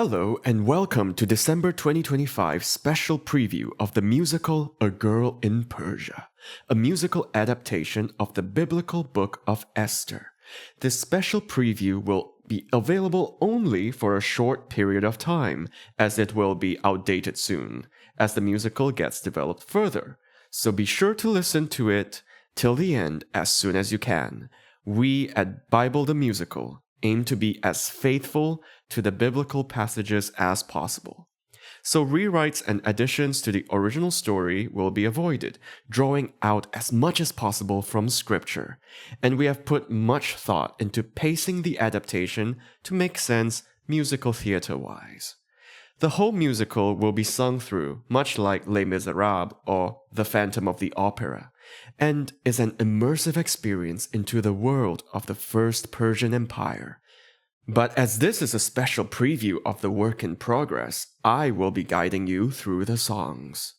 Hello and welcome to December 2025 special preview of the musical A Girl in Persia, a musical adaptation of the biblical book of Esther. This special preview will be available only for a short period of time, as it will be outdated soon, as the musical gets developed further. So be sure to listen to it till the end as soon as you can. We at Bible the Musical aim to be as faithful to the biblical passages as possible. So rewrites and additions to the original story will be avoided, drawing out as much as possible from scripture. And we have put much thought into pacing the adaptation to make sense musical theater-wise. The whole musical will be sung through, much like Les Miserables or The Phantom of the Opera, and is an immersive experience into the world of the First Persian Empire. But as this is a special preview of the work in progress, I will be guiding you through the songs.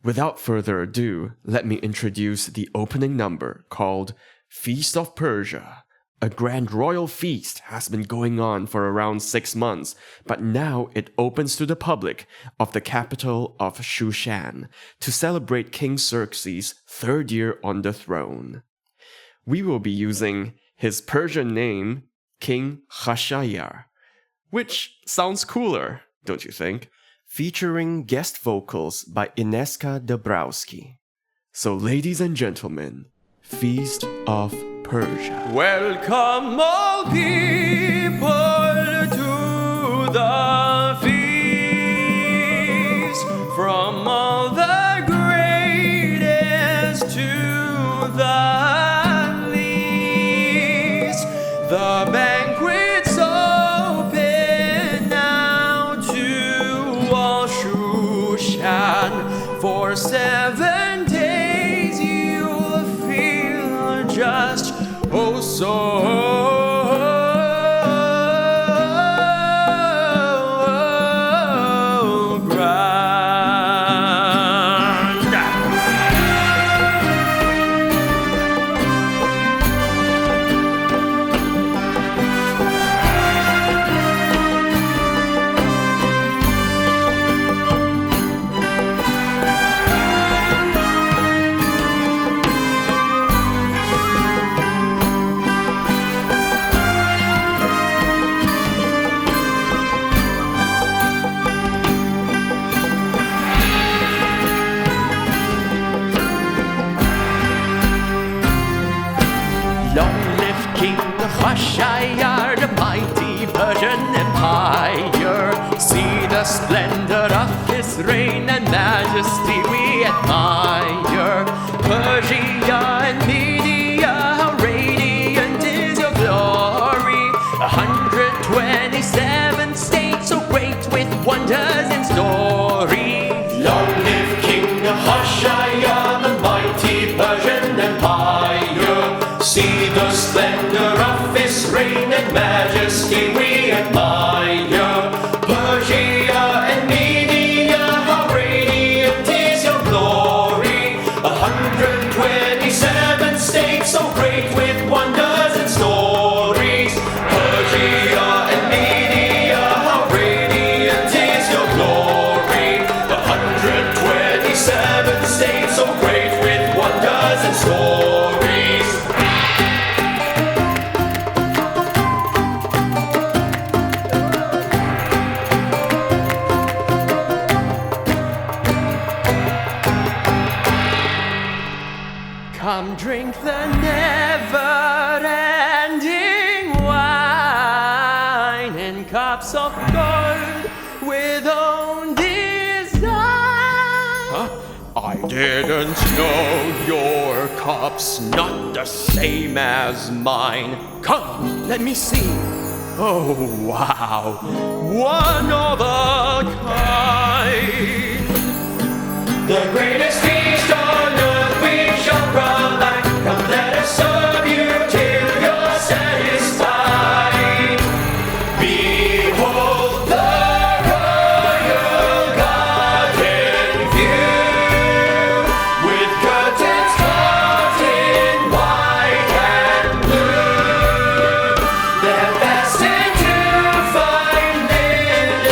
Without further ado, let me introduce the opening number called Feast of Persia. A grand royal feast has been going on for around 6 months, but now it opens to the public of the capital of Shushan to celebrate King Xerxes' 3rd year on the throne. We will be using his Persian name, King Ahasuerus, which sounds cooler, don't you think? Featuring guest vocals by Ineska Dabrowski. So ladies and gentlemen, Feast of Persia. Welcome all people to the feast, from all the greatest to the least. The banquet's open now to all Shushan. For 7 days you'll feel just oh so Ahasuerus, the mighty Persian Empire. See the splendor of his reign and majesty we admire. Persia and Media, how radiant is your glory. 127 states so great with wonders in story. Long live King Ahasuerus, the mighty Persian Empire. See the splendor of his reign and majesty we admire. Persia and Media, how radiant is your glory. 127 states so great with wonders and stories. Persia and Media, how radiant is your glory. 127 states so great with wonders and stories. Come drink the never-ending wine in cups of gold with own design. Huh? I didn't know your cup's not the same as mine. Come, let me see. Oh, wow. One of a kind. The greatest feast on earth we shall prolong. Come, let us serve you till you're satisfied. Behold the royal garden view, with curtains carved in white and blue. They're fastened to fine linen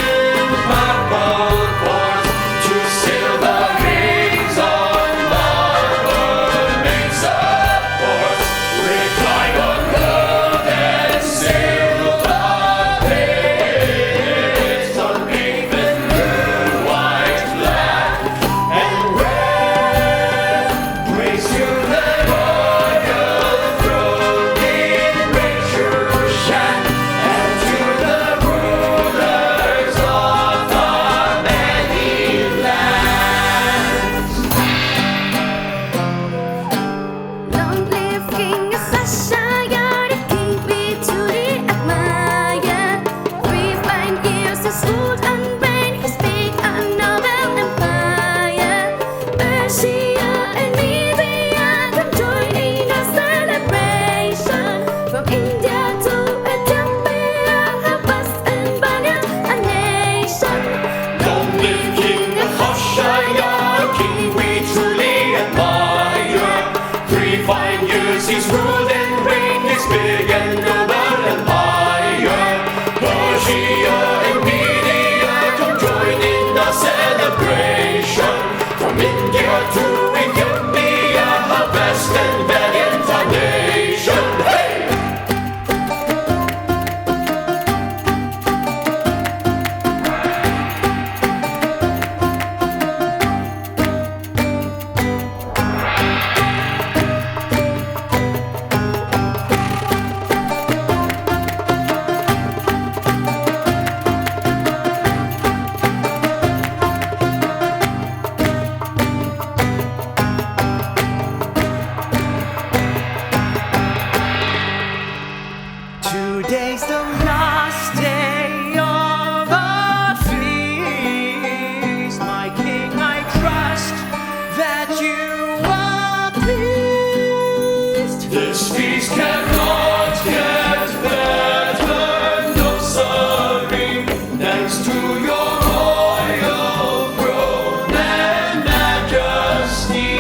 Praise to your royal throne and majesty.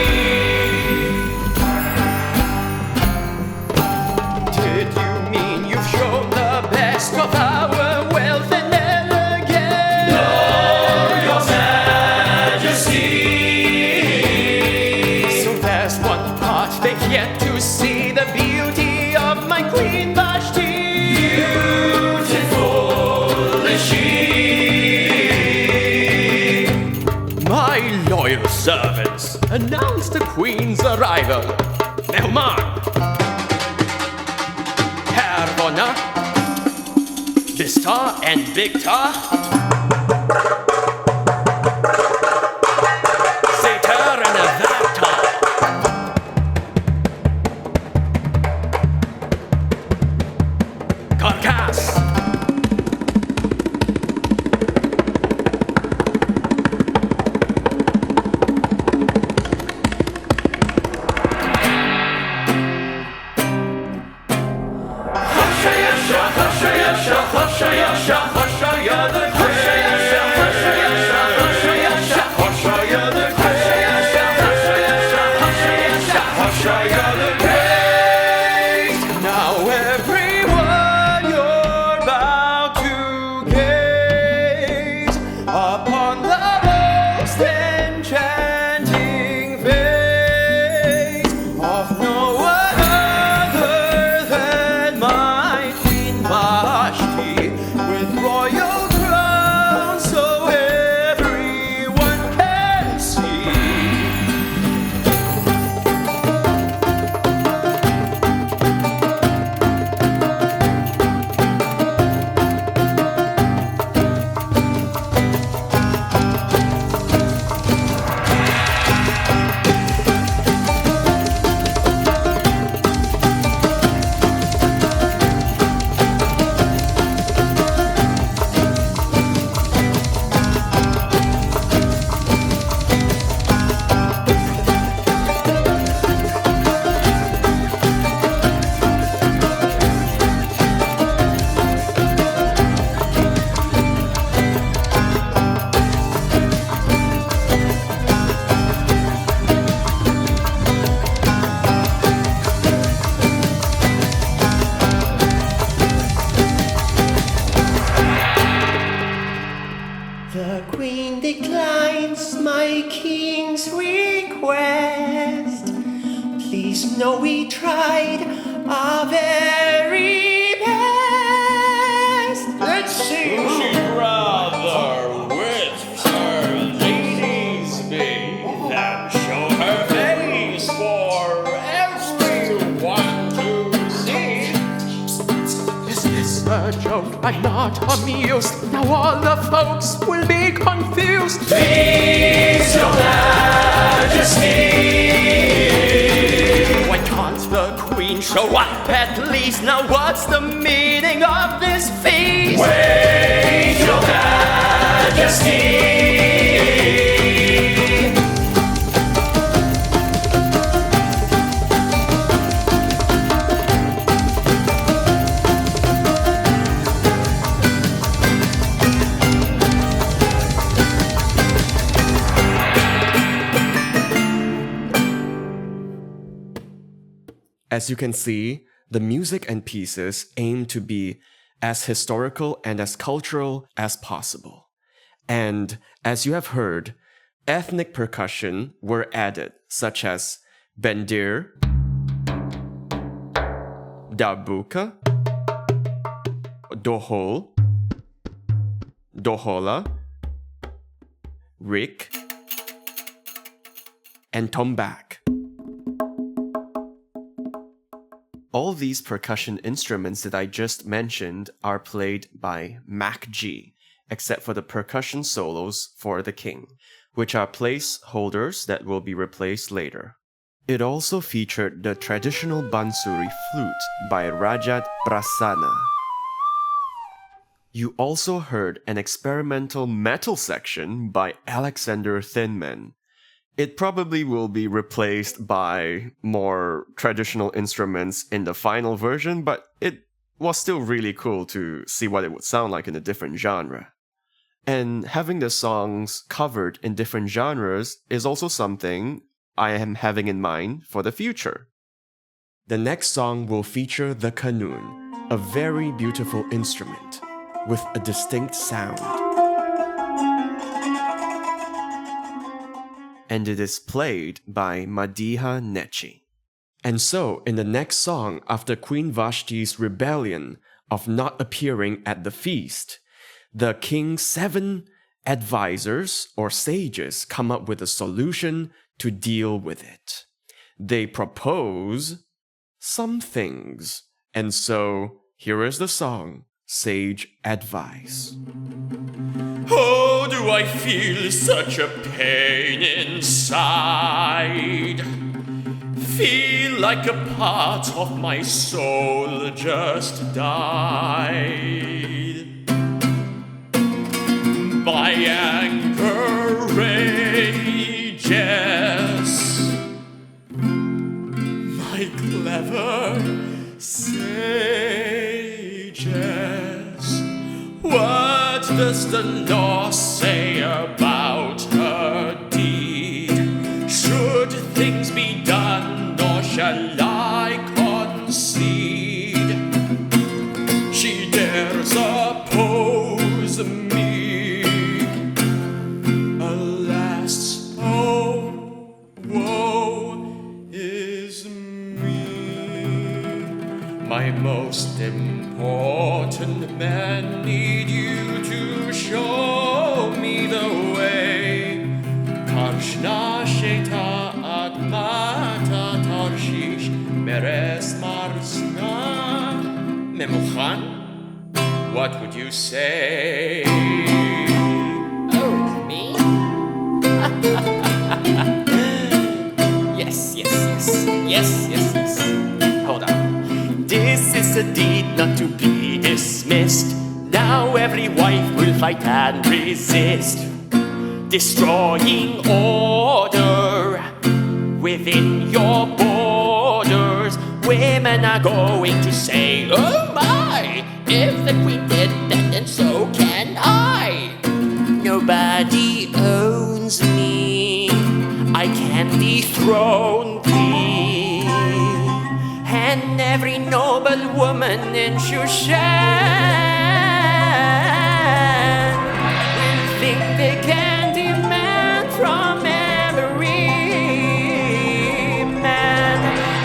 Did you mean you've shown the best of our wealth and elegance? No, your majesty. So there's one part they've yet to see, the beauty of my Queen Vashti. Beautiful is she. My loyal servants, announce the Queen's arrival. Mehman, Hervona, Bistar and Victor, Sater and Avata. Carcass. Hushayasha, hushayasha, hushayasha, hushaya the great. Hushayasha, hushayasha, hushayasha, hushaya the great. Hushayasha, hushayasha, hushaya the great. Now everyone, you're about to gaze upon the most enchanting face of no one other than my Queen Vashti, with royal crown so everyone can see. The Queen declines my King's request. Please know we tried our very best. It seems she'd rather with her ladies be than show her face for everyone to see. Is this a joke? I'm not amused. Now all the folks will be confused. Please, your majesty. Why can't the Queen show up at least? Now what's the meaning of this feast? Wait, your majesty. As you can see, the music and pieces aim to be as historical and as cultural as possible. And as you have heard, ethnic percussion were added, such as bendir, darbuka, dohol, dohola, rik, and tombak. All these percussion instruments that I just mentioned are played by MacG, except for the percussion solos for the king, which are placeholders that will be replaced later. It also featured the traditional Bansuri flute by Rajat Prasanna. You also heard an experimental metal section by Alexander Thinman. It probably will be replaced by more traditional instruments in the final version, but it was still really cool to see what it would sound like in a different genre. And having the songs covered in different genres is also something I am having in mind for the future. The next song will feature the qanun, a very beautiful instrument with a distinct sound. And it is played by Madiha Nechi. And so, in the next song, after Queen Vashti's rebellion of not appearing at the feast, the king's 7 advisors or sages come up with a solution to deal with it. They propose some things. And so, here is the song, Sage Advice. Oh, do I feel such a pain inside? Feel like a part of my soul just died. My anger rages. My clever sages. What does the law say about her deed? Should things be done, or shall I concede? She dares oppose me. Alas, oh, woe is me. My most important men need you to show me the way. Karshna sheta admata tarshish meres marsna. Memukhan, what would you say? Oh, me? Yes. Hold on. This is a deed not to be dismissed. Now every wife will fight and resist, destroying order within your borders. Women are going to say, oh my, if the queen did that, then so can I. Nobody owns me, I can dethrone thee. And every noble woman in Shushan will think they can demand from every man,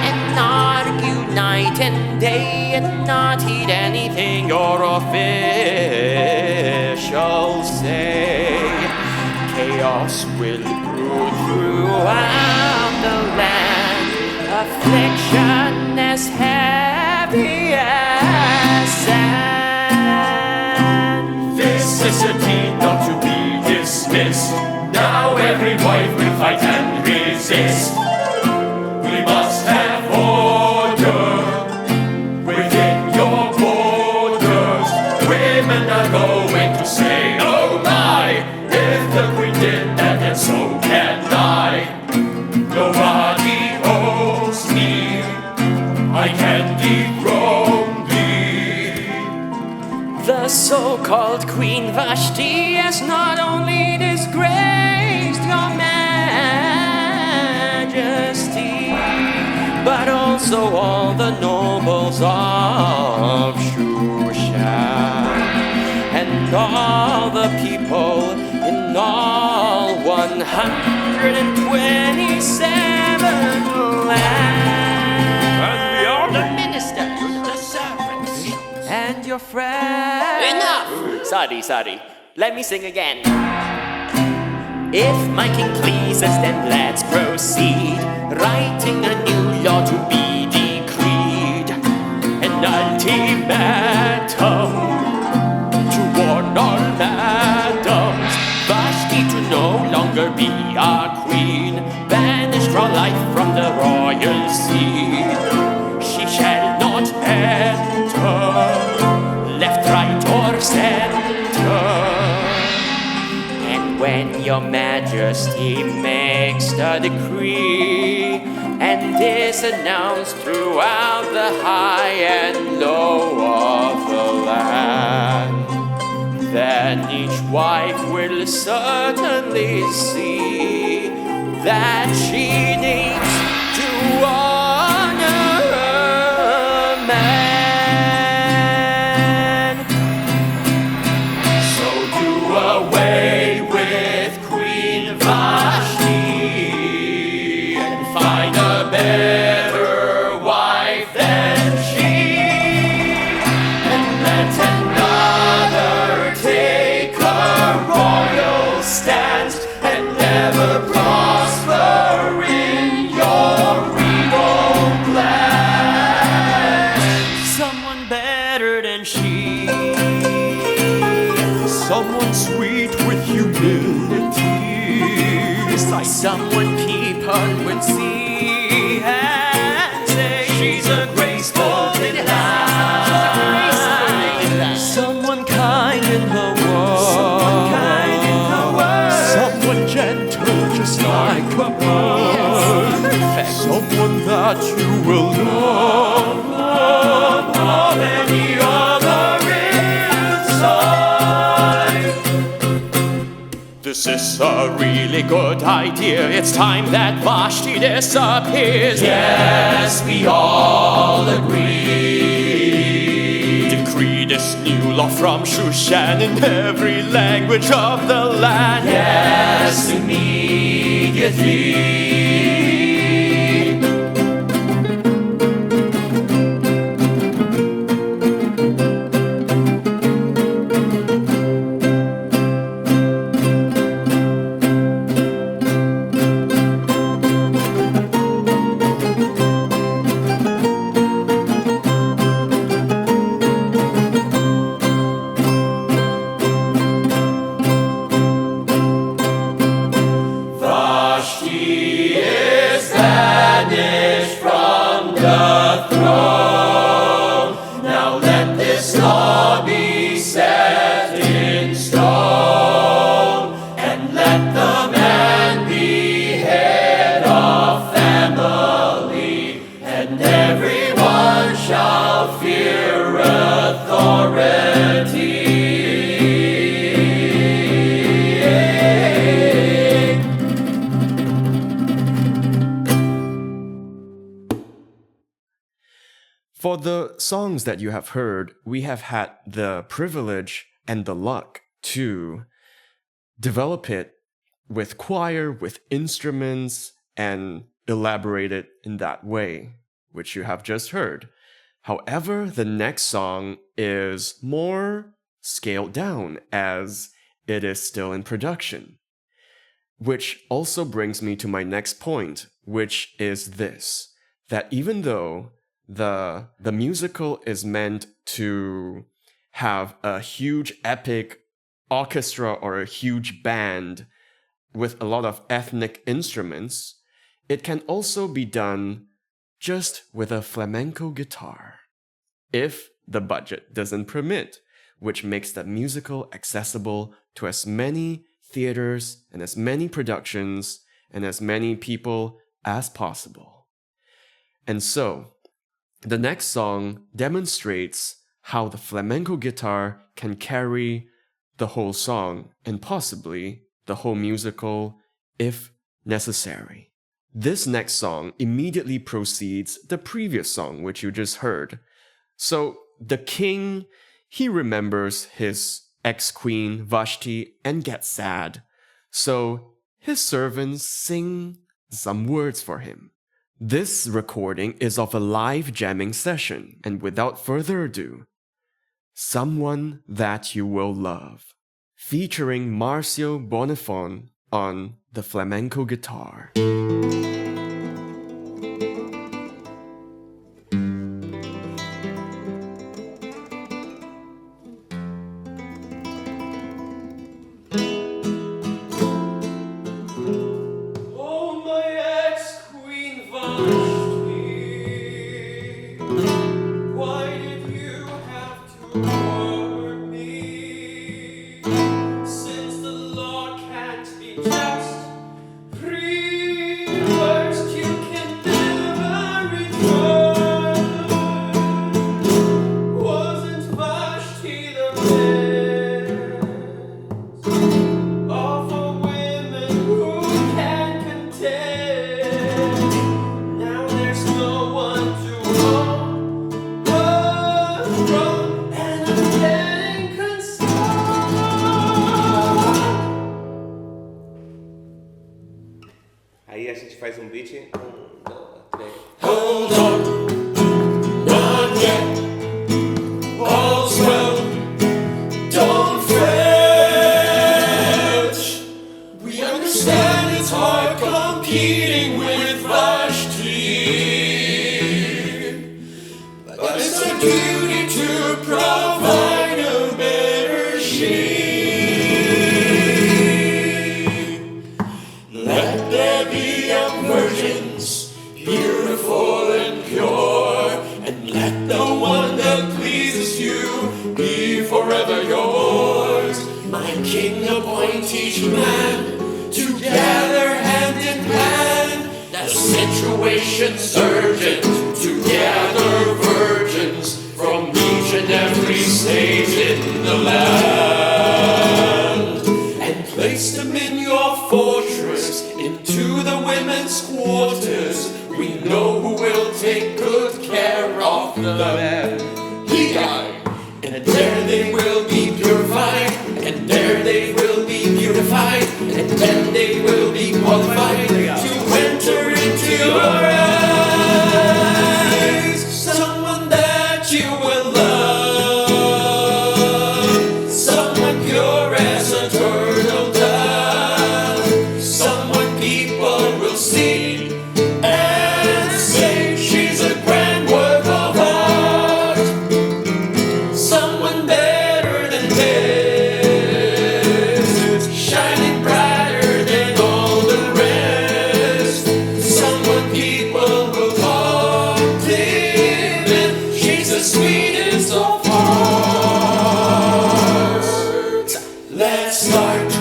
and argue night and day and not heed anything your officials say. Chaos will brew throughout the land, affliction as heavy as sand. This is a deed not to be dismissed. Now every wife will fight and resist. We must have order within your borders. Women are going to say, oh my, if the queen did that, then so can I. Nobody owns me, I can dethrone thee. The so-called Queen Vashti has not only disgraced your majesty, but also all the nobles of Shushan, and all the people in all 127 lands. And you're the minister, the servants, and your friends. Enough! Sorry. Let me sing again. If my king pleases, then let's proceed, writing a new law to be decreed. An ultimatum to warn all madams, Vashti to no longer be our queen, banished for life from the royal seat. She shall not enter, left, right, or center. And when your majesty makes the decree, and is announced throughout the high and low of the land, then each wife will certainly see that she needs to honor her man. So do away with Queen Vashti and find a better wife than she, and let another take her royal stand and never prosper in your regal land. Someone better than she, someone sweet with humility, someone people would see and say she's a graceful delight. Someone kind in her words, someone gentle just like a bird, someone that you will love more than any other inside. This is a really good idea. It's time that Vashti disappears. Yes, we all agree. Decree this new law from Shushan in every language of the land. Yes, immediately. For the songs that you have heard, we have had the privilege and the luck to develop it with choir, with instruments, and elaborate it in that way, which you have just heard. However, the next song is more scaled down as it is still in production. Which also brings me to my next point, which is this, that even though the musical is meant to have a huge epic orchestra or a huge band with a lot of ethnic instruments, it can also be done just with a flamenco guitar, if the budget doesn't permit, which makes the musical accessible to as many theaters and as many productions and as many people as possible. And so, the next song demonstrates how the flamenco guitar can carry the whole song and possibly the whole musical if necessary. This next song immediately precedes the previous song which you just heard. So the king, he remembers his ex-queen Vashti and gets sad. So his servants sing some words for him. This recording is of a live jamming session, and without further ado, Someone That You Will Love, featuring Marcio Bonifon on the flamenco guitar. Since the Lord can't be just free. a gente faz beat. 1, 2, 3. Hold on, not yet. All's well, don't fret. We understand it's hard competing with Vashti, but it's our duty to provide a better sheep. Let there be young virgins, beautiful and pure, and let the one that pleases you be forever yours. My king, appoint each man to gather hand in hand. The situation's urgent to gather virgins from each and every state in the land, and place them in your fortress, into the women's quarters. We know who will take good care of them. LEAH. And there they will be purified, and there they will be beautified, and then they will be qualified to enter into your eyes. Someone that you will love, someone pure as a turtle dove, someone people will see and say she's a grand work of art. Someone better than this, shining brighter than all the rest. Someone people will call David. She's the sweetest of hearts. Let's start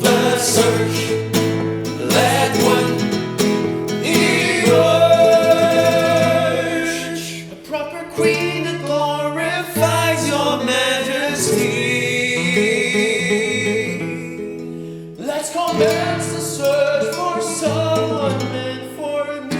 the search. Let one emerge, a proper queen that glorifies your majesty. Let's commence the search for someone meant for me.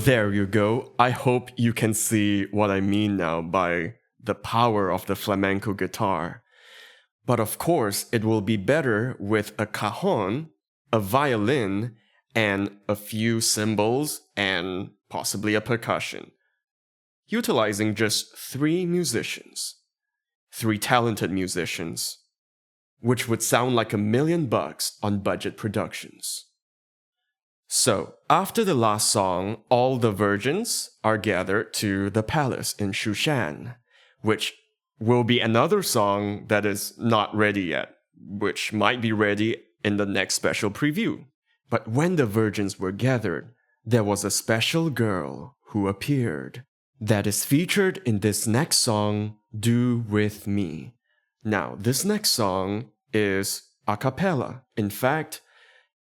There you go. I hope you can see what I mean now by the power of the flamenco guitar. But of course, it will be better with a cajon, a violin, and a few cymbals, and possibly a percussion. Utilizing just 3 musicians. 3 talented musicians. Which would sound like $1 million on budget productions. So, after the last song, all the virgins are gathered to the palace in Shushan, which will be another song that is not ready yet, which might be ready in the next special preview. But when the virgins were gathered, there was a special girl who appeared that is featured in this next song, Do With Me. Now, this next song is a cappella. In fact,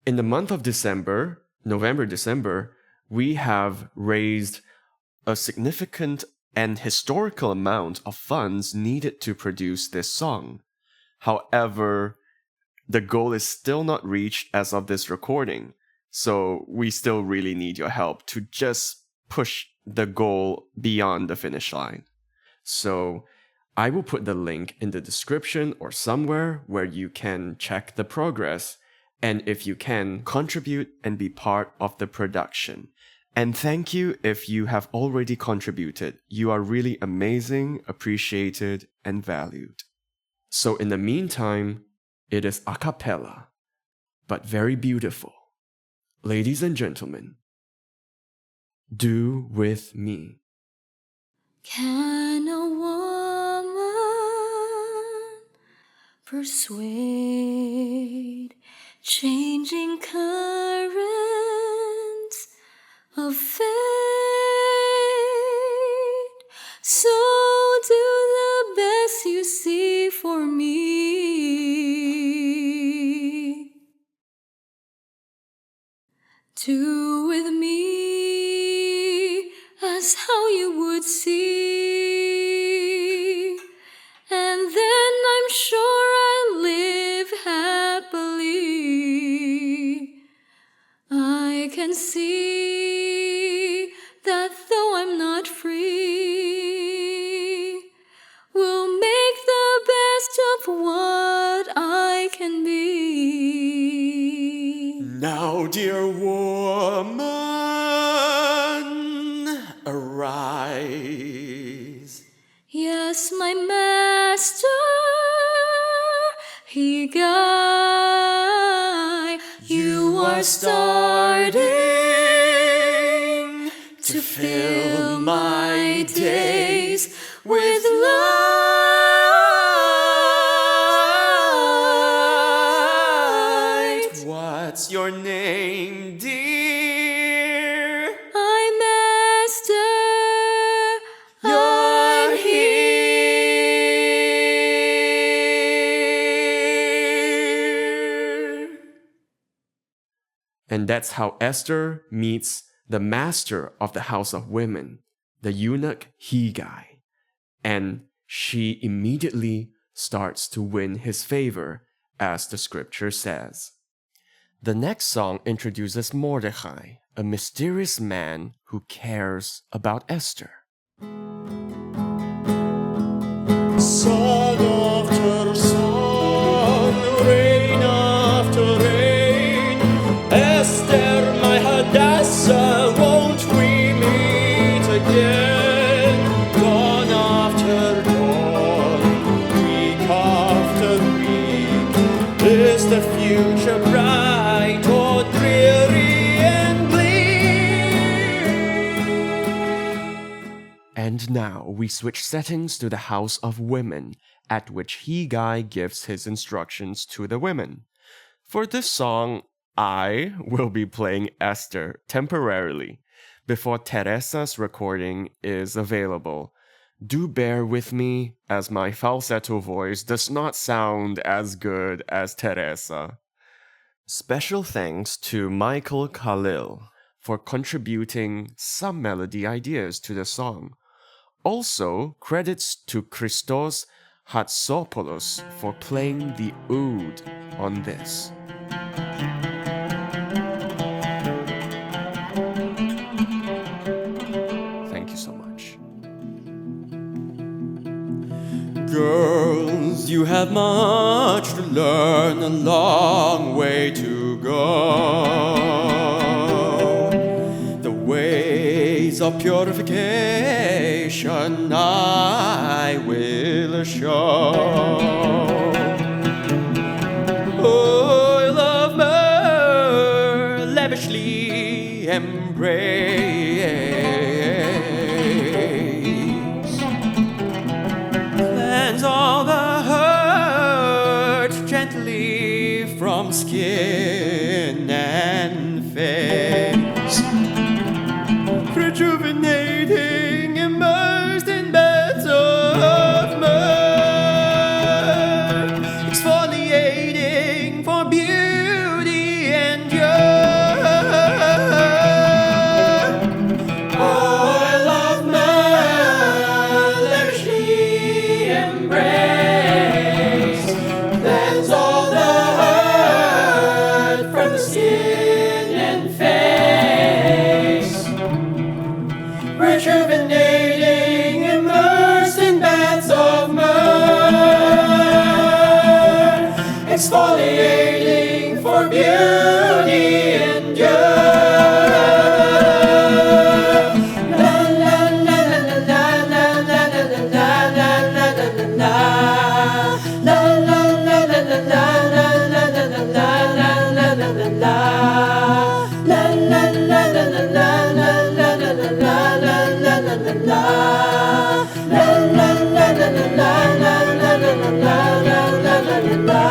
in the month of December, November-December, we have raised a significant and historical amount of funds needed to produce this song. However, the goal is still not reached as of this recording, so we still really need your help to just push the goal beyond the finish line. So, I will put the link in the description or somewhere where you can check the progress. And if you can, contribute and be part of the production. And thank you if you have already contributed. You are really amazing, appreciated, and valued. So in the meantime, it is a cappella, but very beautiful. Ladies and gentlemen, Do With Me. Can a woman persuade changing currents of fate? So do the best you see for me. do with me as how you would see, and then I'm sure I'll live happily. I can see that though I'm not free, we'll make the best of what I can be. Now, dear woman, arise. Yes, my master, he guy, you are starting to fill my days with light. What's your name, dear? I'm Esther. You're here. And that's how Esther meets the master of the house of women, the eunuch Hegai. And she immediately starts to win his favor, as the scripture says. The next song introduces Mordecai, a mysterious man who cares about Esther. Son after son, reign after reign. Esther, my Hadassah, won't we meet again? Dawn after dawn, week after week. Is the future bright or dreary and bleak? And now we switch settings to the house of women, at which Hegai gives his instructions to the women. For this song, I will be playing Esther temporarily before Teresa's recording is available. Do bear with me, as my falsetto voice does not sound as good as Teresa. Special thanks to Michael Khalil for contributing some melody ideas to the song. Also, credits to Christos Hatsopoulos for playing the oud on this. Thank you so much. Girls, you have much to learn, a long way to go. The ways of purification I will show. Oil of myrrh lavishly embrace. Cleanse all the hurt gently from skin and face. Rejuvenating, immersed in beds of myrrh. Exfoliating for beauty and joy. Oil of myrrh, lavishly embrace. Cleanse all the hurt from the skin and face. Rejuvenating, immersed in baths of myrrh. Exfoliating for beauty and joy. La la la la la la la la la la la la. La la la la la la la la la la la la la. La la la la la la la la la la la la la. La la la la la la la la la la la.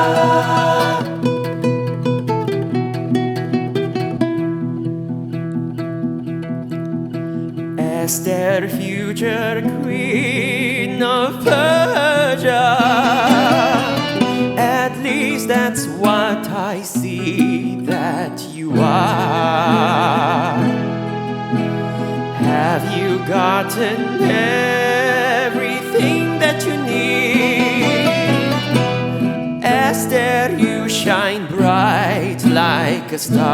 Esther, future queen of Persia. At least that's what I see, that you Have you gotten everything that you need? Esther, you shine bright like a star.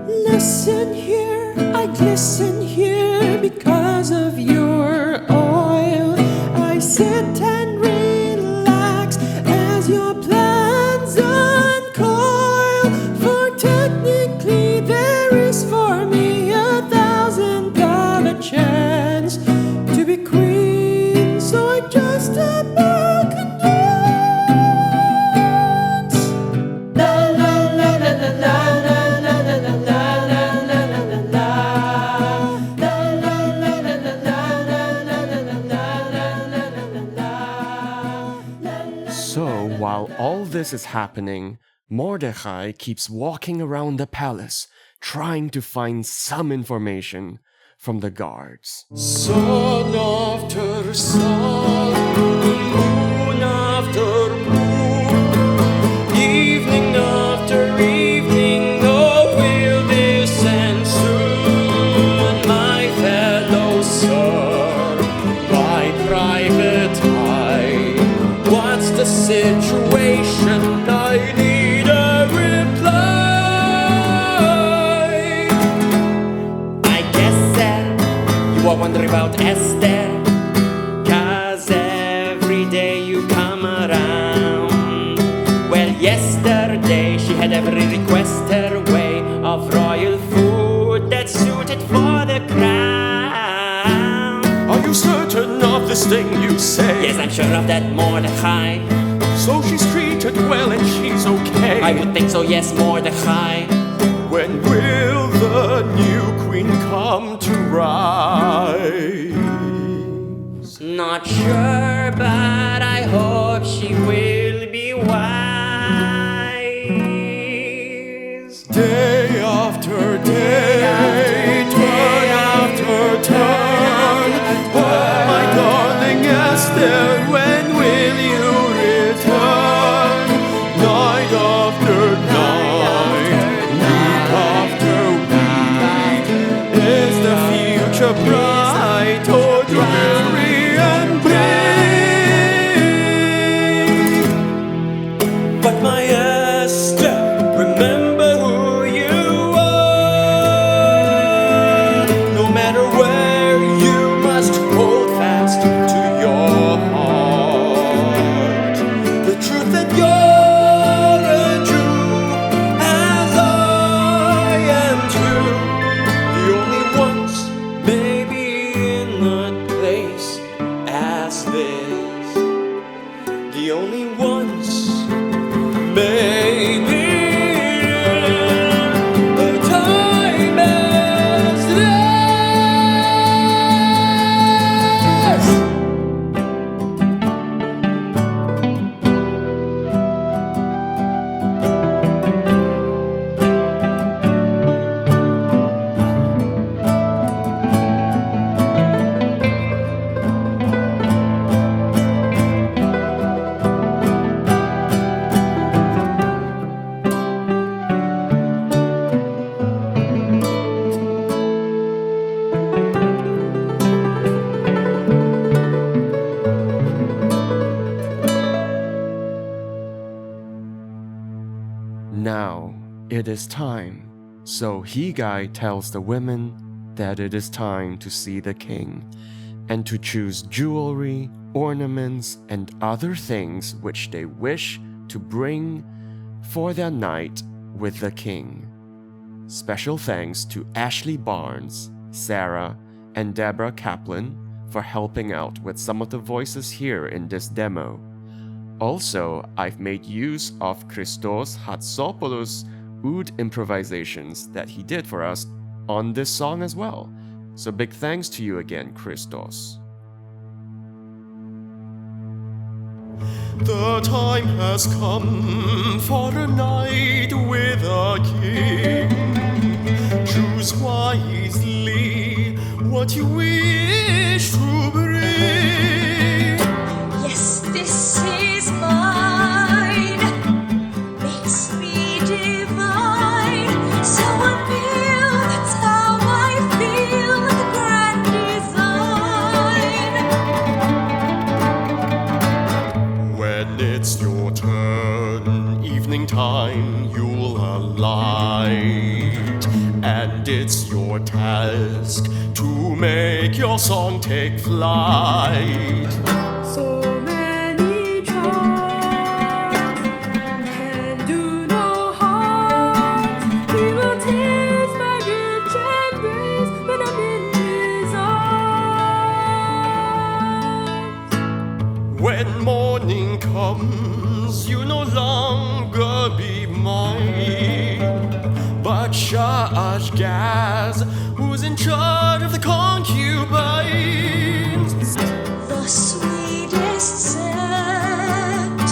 Listen here, I glisten here because of your oil. I sit and relax as your plans uncoil. For technically there is for me 1,000 chance to be queen, so I just about could dance. La la la la la la la la la la la la la la la la la la la la. So, while all this is happening, Mordecai keeps walking around the palace, trying to find some information from the guards. Sun after sun, moon after moon, evening after evening, oh, will this end soon, my fellow sir, by private eye, what's the situation? I need a reply. I guess, sir, you are wondering about Esther, 'cause every day you come around. Well, yesterday she had every request her way of royal food that suited for the crown. Are you certain of this thing you say? Yes, I'm sure of that, Mordecai. So she's treated well and she's okay. I would think so, yes, Mordecai. When will the new queen come to rise? Not sure, but I hope she will be wise. Day after day, turn after turn. Oh, my darling Esther, when will you return? Night after night, week after week, is the future bright or dreary and bleak? But my Esther, remember who you are. No matter where, you must hold fast to your heart. The truth that you're a Jew, as I am too. The only ones, maybe in a place as this. The only ones, maybe in a time as this. Now it is time. So Hegai tells the women that it is time to see the king and to choose jewelry, ornaments, and other things which they wish to bring for their night with the king. Special thanks to Ashley Barnes, Sarah, and Deborah Kaplan for helping out with some of the voices here in this demo. Also, I've made use of Christos Hatsopoulos' oud improvisations that he did for us on this song as well. So big thanks to you again, Christos. The time has come for a night with a king. Choose wisely what you wish to bring. Yes, this is mine. Makes me it's your task to make your song take flight. So many tries can do no harm. He will taste my rich embrace when I'm in his arms. When morning comes, you no longer be mine, but Shah-Gaz, who's in charge of the concubines. The sweetest scent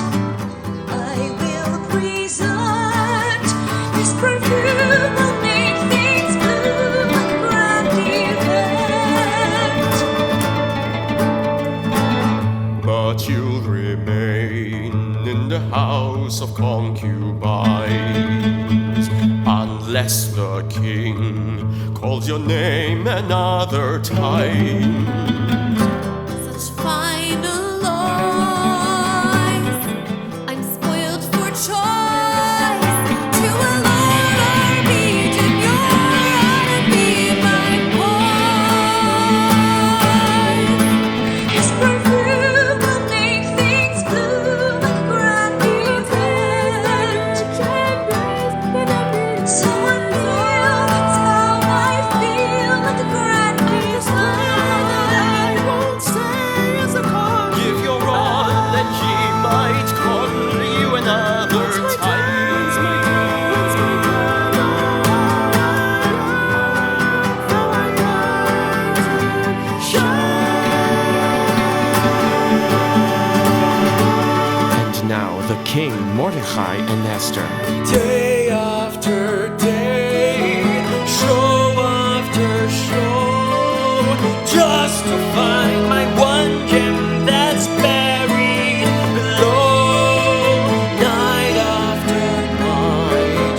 I will present. This perfume will make things bloom, a grand event. But you'll remain in the house of concubines unless the king calls your name another time. Such fine alloys, I'm spoiled for choice. To allure our region, your honor be my poise. This perfume will make things bloom, a grand event. So unreal, that's how I feel, like a grand event. Give your all and he might call you another time. And now the king, Mordecai, and Esther. Day after day, show after show, just to find my one gem that's buried below. Night after night,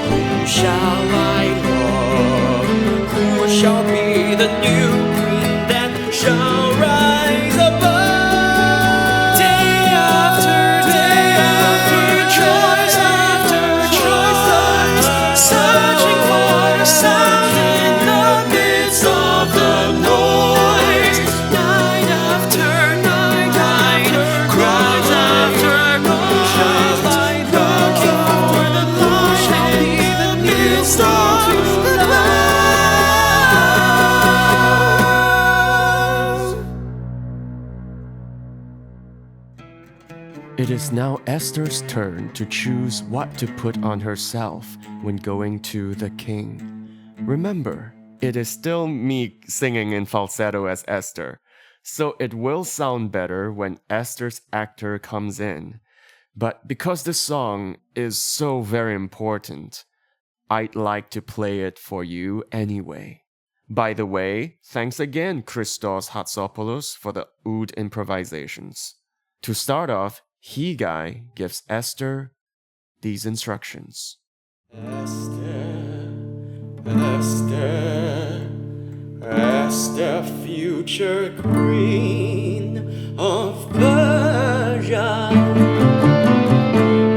whom shall I love? Who shall be the new queen that shall rise above? Day after choice after choice, searching for a sound in the midst of the noise. Night after night, cries after cries, looking for the light in the midst of the light. It is now Esther's turn to choose what to put on herself when going to the king. Remember, it is still me singing in falsetto as Esther, so it will sound better when Esther's actor comes in. But because the song is so very important, I'd like to play it for you anyway. By the way, thanks again Christos Hatsopoulos for the oud improvisations. To start off, Higai gives Esther these instructions. Esther, Esther, Esther, future queen of Persia.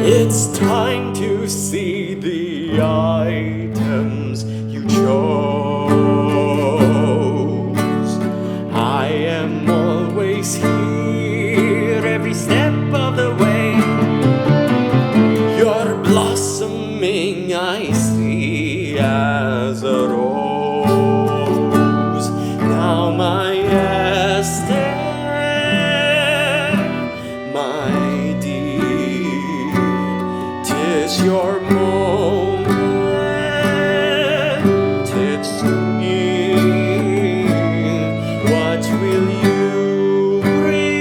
It's time to see the items you chose. I am always here, every step of the way. You're blossoming, I see, as a rose. Now my Esther, my dear, 'tis your moment, it's near. What will you bring?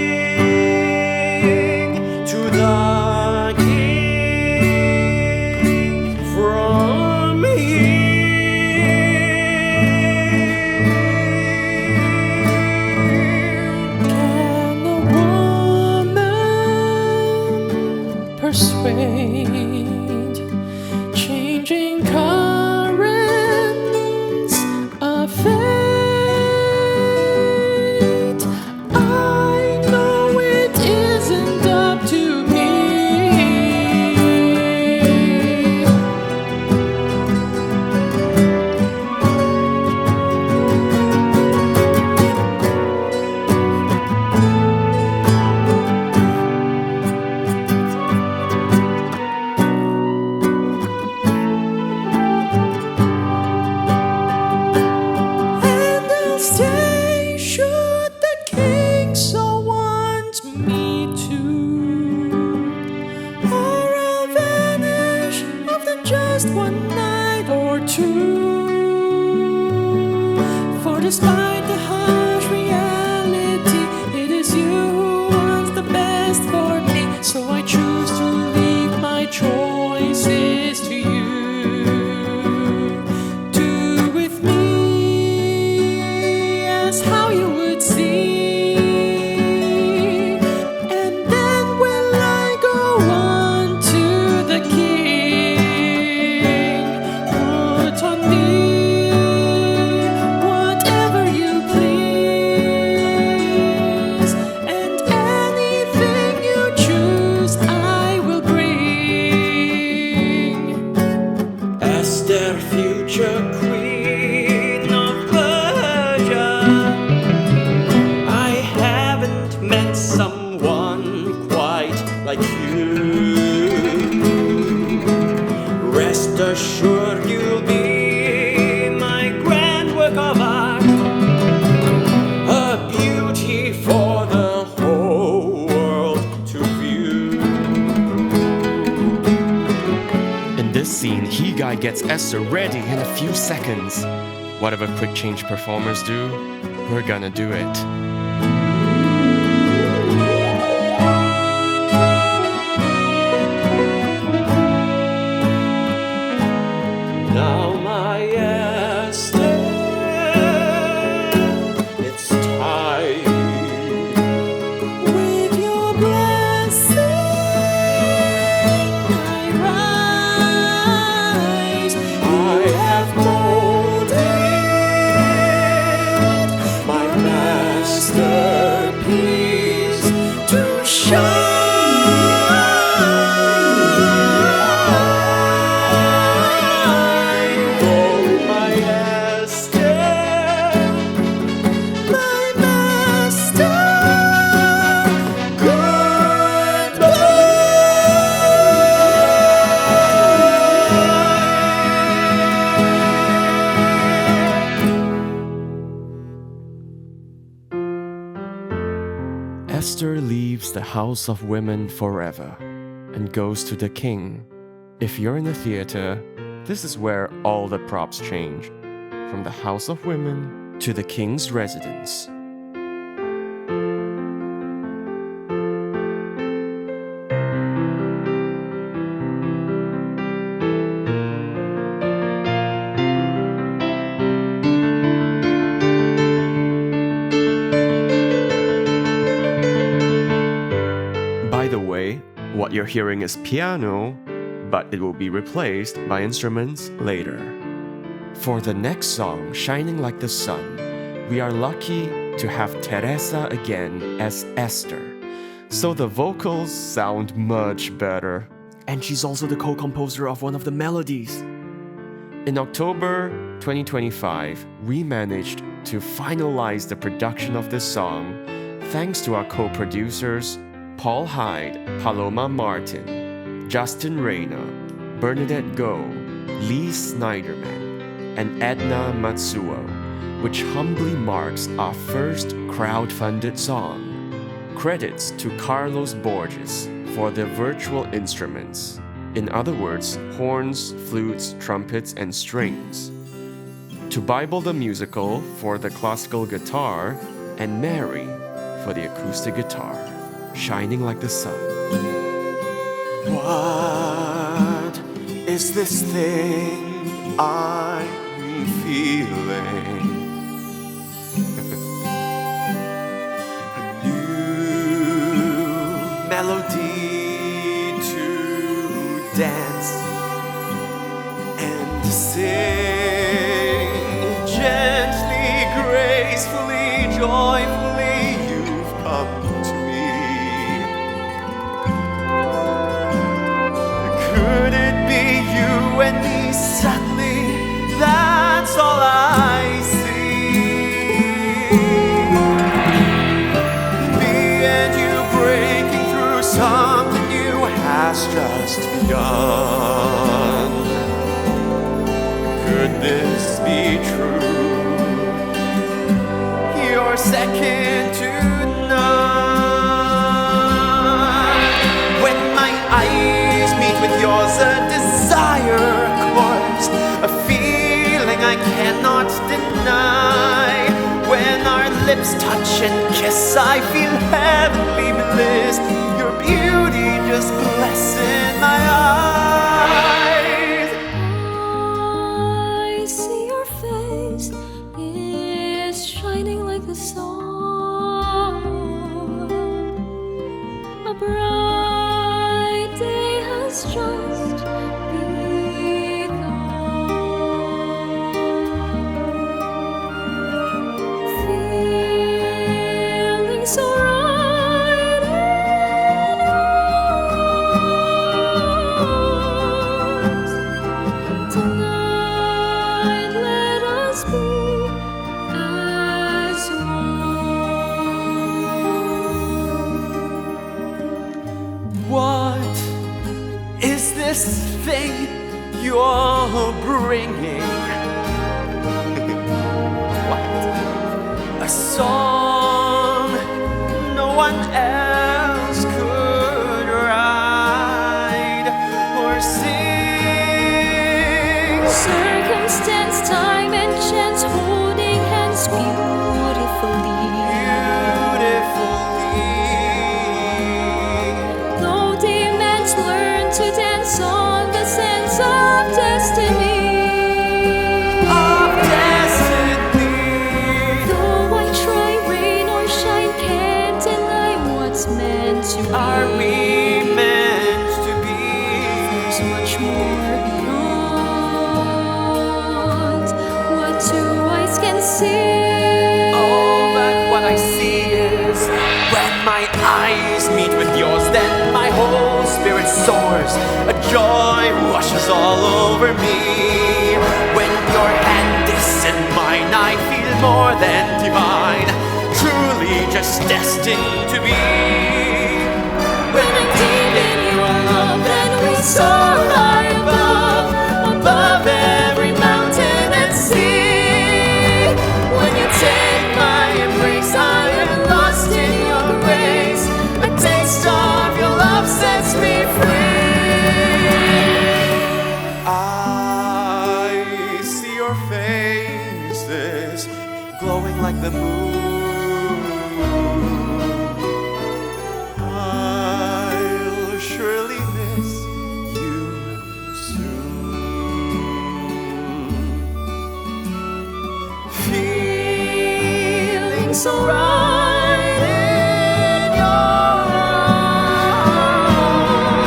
TV guy gets Esther ready in a few seconds. Whatever quick change performers do, we're gonna do it. Now my Esther, it's time. With your blessing, I rise. I have molded my masterpiece to shine. Oh, my Esther, My master, Esther leaves the House of Women forever and goes to the king. If you're in the theater, this is where all the props change, from the House of Women to the king's residence. By the way, what you're hearing is piano, but it will be replaced by instruments later. For the next song, Shining Like the Sun, we are lucky to have Teresa again as Esther, so the vocals sound much better. And she's also the co-composer of one of the melodies. In October 2025, we managed to finalize the production of this song thanks to our co-producers Paul Hyde, Paloma Martin, Justin Reyna, Bernadette Goh, Lee Snyderman, and Edna Matsuo, which humbly marks our first crowd-funded song. Credits to Carlos Borges for the virtual instruments, in other words, horns, flutes, trumpets, and strings. To Bible the Musical for the classical guitar, and Mary for the acoustic guitar. Shining Like the Sun. What is this thing I'm feeling? A new melody to dance and sing gently, gracefully, joyfully. You've come to me. Could it be you and me suddenly? That's all I see. Me and you breaking through something new has just begun. Could this be true? You're second to none. When my eyes meet with yours, a desire course, a feeling I cannot deny. When our lips touch and kiss, I feel heavenly bliss. Your beauty just blessing my eyes. I see your face is shining like the sun. A bright day has just begun. Feeling so right in yours. Tonight let us be as one. What is this thing you're bringing? What? A song no one else could write or sing. to be. Are we meant to be? There's much more beyond what two eyes can see. Oh, but what I see is when my eyes meet with yours, then my whole spirit soars. A joy washes all over me. When your hand is in mine, I feel more than divine, truly just destined to be. When I'm deep in your love, then we soar high above, above every mountain and sea. When you take my embrace, I am lost in your grace. A taste of your love sets me free. I see your faces glowing like the moon. I'll surely miss you soon. Feeling so right in your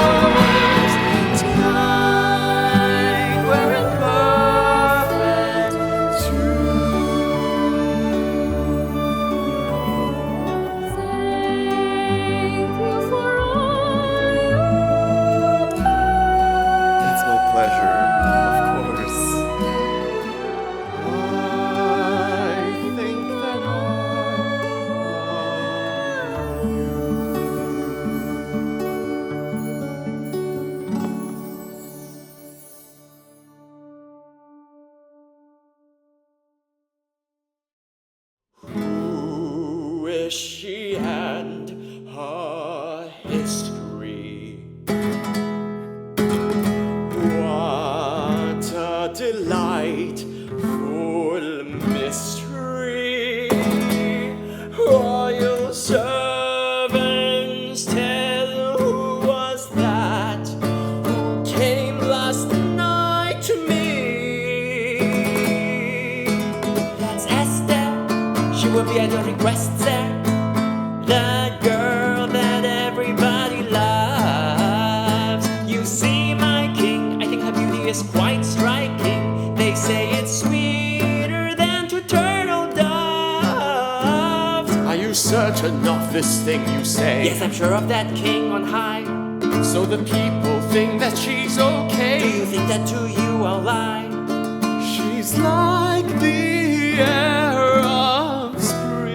arms. Tonight we're in perfect Thank you for all you do. It's my pleasure, of course. I think that I love you. Who is she and her history? What a delightful mystery. Royal servants tell, who was that who came last night to me? That's Esther. She will be at your request, sir. The girl that everybody loves. You see, my king, I think her beauty is quite striking. They say it's sweeter than two turtle doves. Are you certain of this thing you say? Yes, I'm sure of that, king on high. So the people think that she's okay. Do you think that to you I'll lie? She's like the air of spring.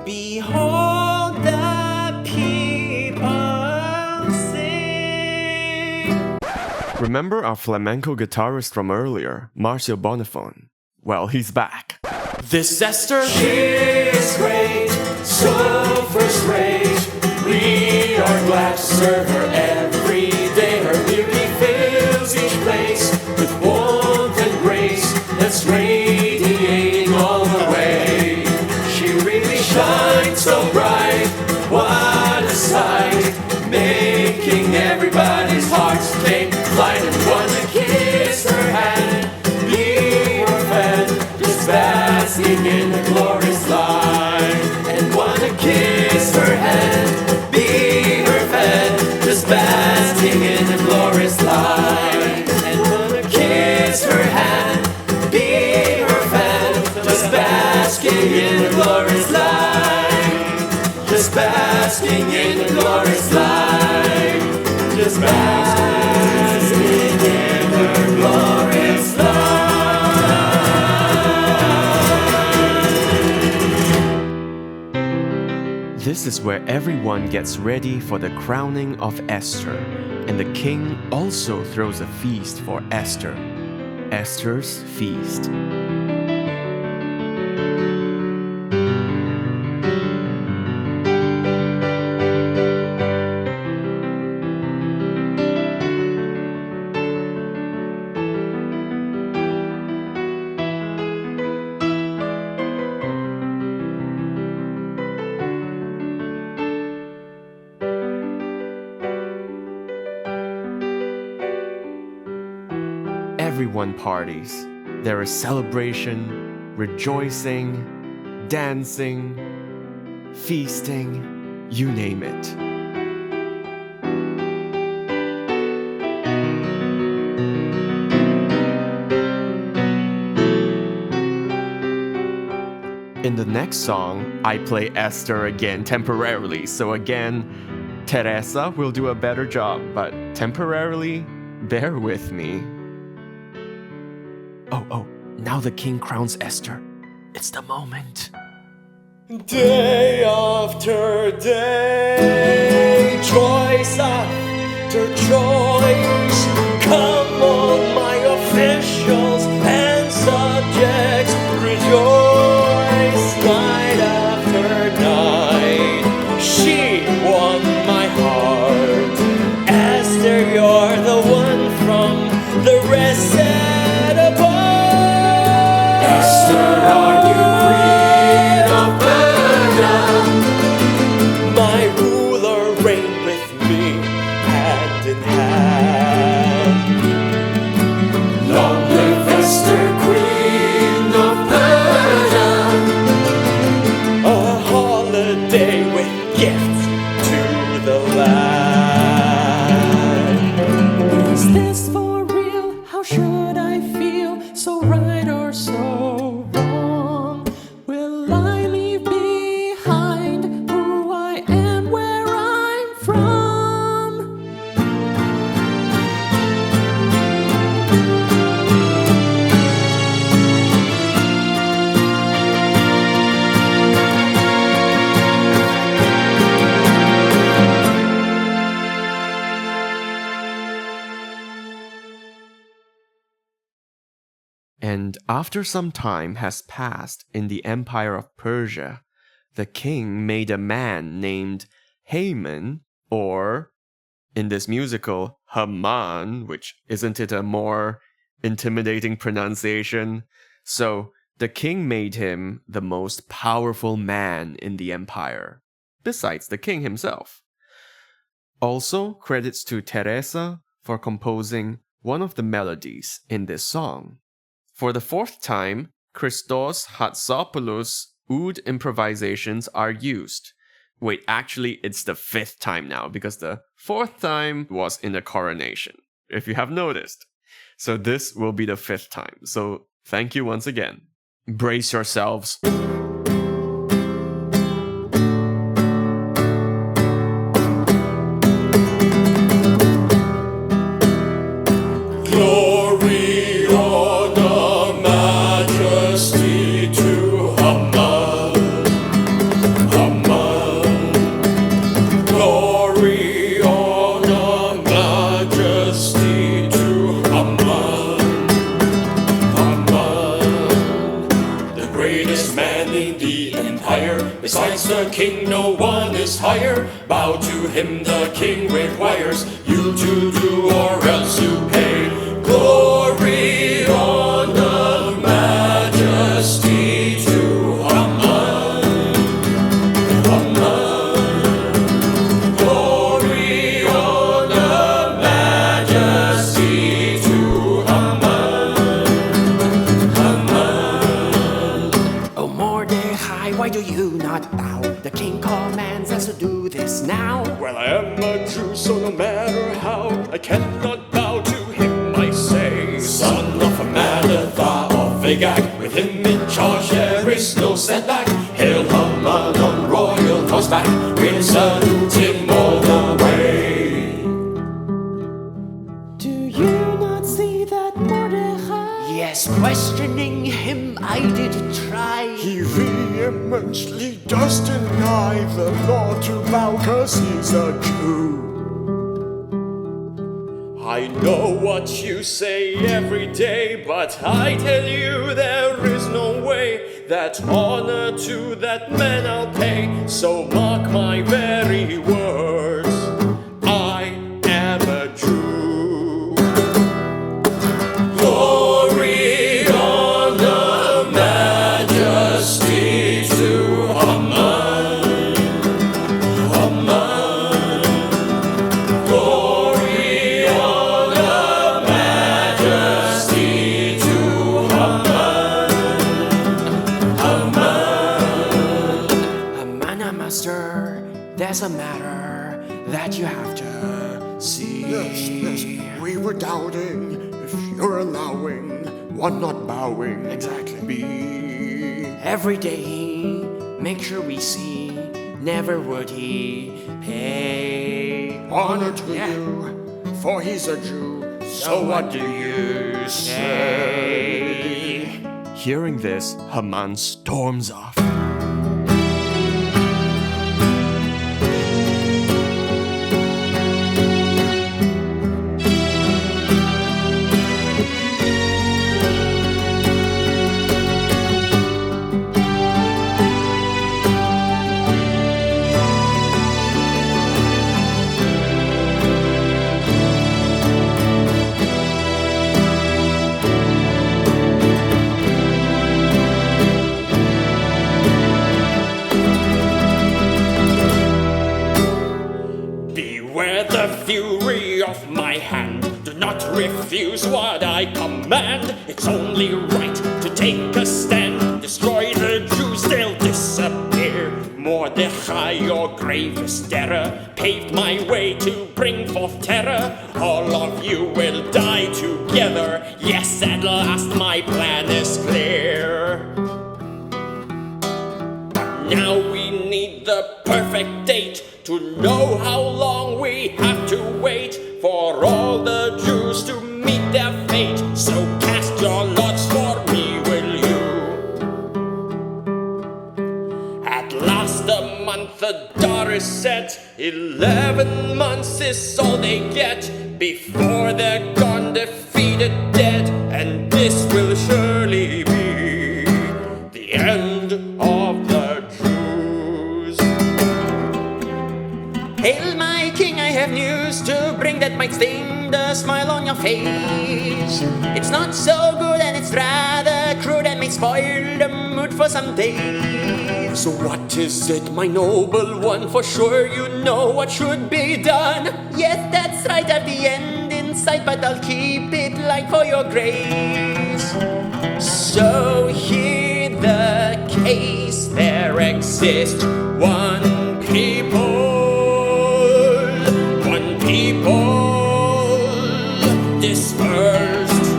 Behold the people sing. Remember our flamenco guitarist from earlier, Marcio Bonifon? Well, he's back. This Esther? She's great, so first rate. We are glad to serve her every day. Her beauty fills each place with warmth and grace that's radiating all the way. She really shines so bright, what a sight, making everybody's hearts take flight. And wanna kiss her hand, be her fan, just basking in her glorious light. And wanna kiss her hand, be her fan, just basking in her glorious light. And wanna kiss her hand, be her fan, just basking in her glorious light. Just basking in her glorious light. Just basking in her glorious light. This is where everyone gets ready for the crowning of Esther, and the king also throws a feast for Esther. Esther's feast. Everyone parties. There is celebration, rejoicing, dancing, feasting. you name it. In the next song, I play Esther again temporarily, so again, Teresa will do a better job, but temporarily, bear with me. Oh, now the king crowns Esther. It's the moment. Day after day, choice after choice, come on my officials and subjects, rejoice. Night after night, she won my heart. Esther, you're the one from the rest set apart. Esther, are you queen of Persia? My ruler reigned with me hand in hand. Long live Esther, queen of Persia. A holiday with gifts to the land. Is this for real? How should I feel? So right or so wrong? Will I leave behind who I am, where I'm from? And after some time has passed in the empire of Persia, the king made a man named Haman, or in this musical, Haman, which isn't it a more intimidating pronunciation? So the king made him the most powerful man in the empire, besides the king himself. Also, credits to Teresa for composing one of the melodies in this song. For the fourth time, Christos Hatsopoulos' oud improvisations are used. Wait, actually, it's the fifth time now, because the fourth time was in the coronation, if you have noticed. So this will be the fifth time. So thank you once again. Brace yourselves. Glory, honor, majesty to Haman, Haman. Glory, honor, majesty to Haman, Haman. The greatest man in the empire, besides the king, no one is higher. Bow to him, the king requires you to do, or else you pay. Glory, honor, majesty to Haman, Haman. Glory, honor, majesty to Haman, Haman. Oh Mordecai, why do you not bow? The king commands us to do this now. Well, I am a Jew, so no matter how, I cannot bow to him, I say. Son of Amanatha of Agag, with him in charge there is no setback. Hail Haman on royal horseback, we'll salute him all the way. Do you not see that Mordecai? Yes, questioning him I did try. He vehemently does deny the law to bow, 'cause he's a Jew. I know what you say every day, but I tell you there is no way that honor to that man I'll pay. So mark my very words, I am a Jew. Glory, honor, majesty to Haman, Haman. Glory, honor, majesty to Haman, Haman. Haman, master, there's a matter that you have to see. Yes, we were doubting if you're allowing one not bowing. Exactly. Be Every day, make sure we see, never would he pay. honor to you, for he's a Jew. So what do you say? Hearing this, Haman storms off. Beware the fury of my hand. Do not refuse what I command. It's only right to take a stand. Destroy the Jews, they'll disappear. Mordechai, your gravest terror, paved my way to bring forth terror. All of you will die together. Yes, at last my plan is clear. Now we need the perfect date to know how long we have to wait for all the Jews to meet their fate. So cast your lots for me, will you? At last the month the door is set. 11 months is all they get before they're gone defeated dead. And this will surely be the end of the Jews. Hail my king, I have news to bring that might sting the smile on your face. It's not so good and it's rather crude and may spoil the mood for some days. So what is it, my noble one? For sure you know what should be done. Yes, that's right, at the end in sight, but I'll keep it light for your grace. So hear the case, there exists one people dispersed,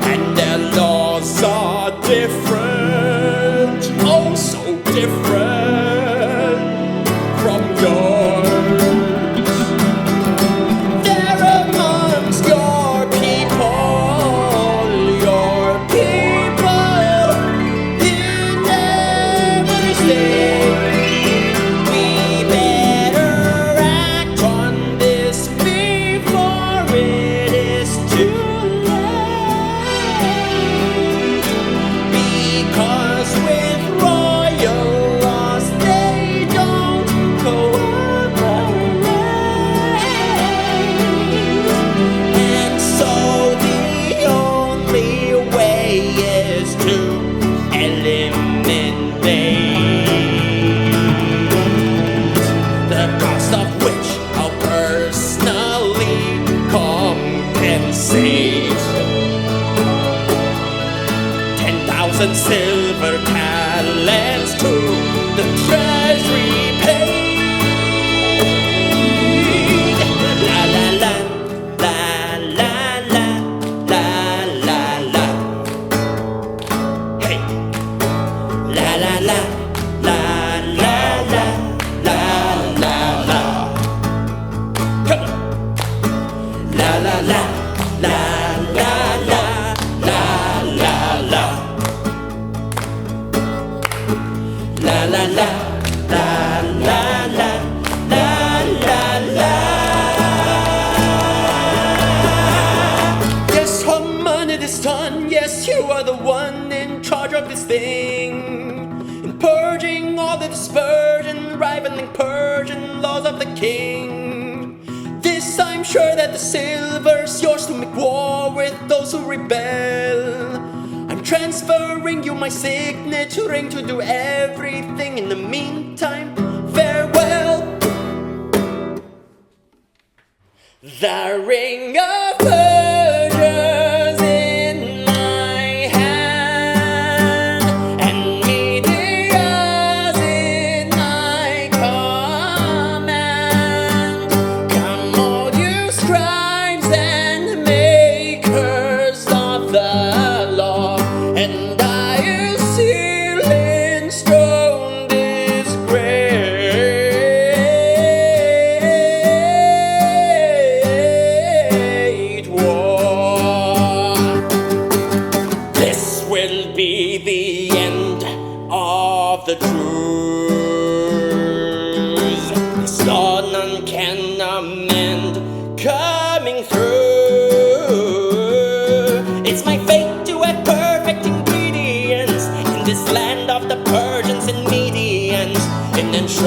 and their laws are different, oh so different from yours. They're amongst your people in every state. Silver talents to the treasury paid. La la la, la la la, la la la. Hey, la la la, la la la, la la la. Come on, la la la, la la la, la la la. La la la, la la la, la la la. Yes, Haman, it is done. Yes, you are the one in charge of this thing, in purging all the dispersion, rivaling Persian laws of the king. This I'm sure that the silver's yours to make war with those who rebel. I'm transferring you my signature ring to do everything. In the meantime, farewell. The ring of Persia's in my hand, and Media's in my of the Jews. This law none can amend, coming through. It's my fate to have perfect ingredients in this land of the Persians and Medians, in ensuring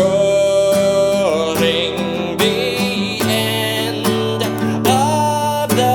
the end of the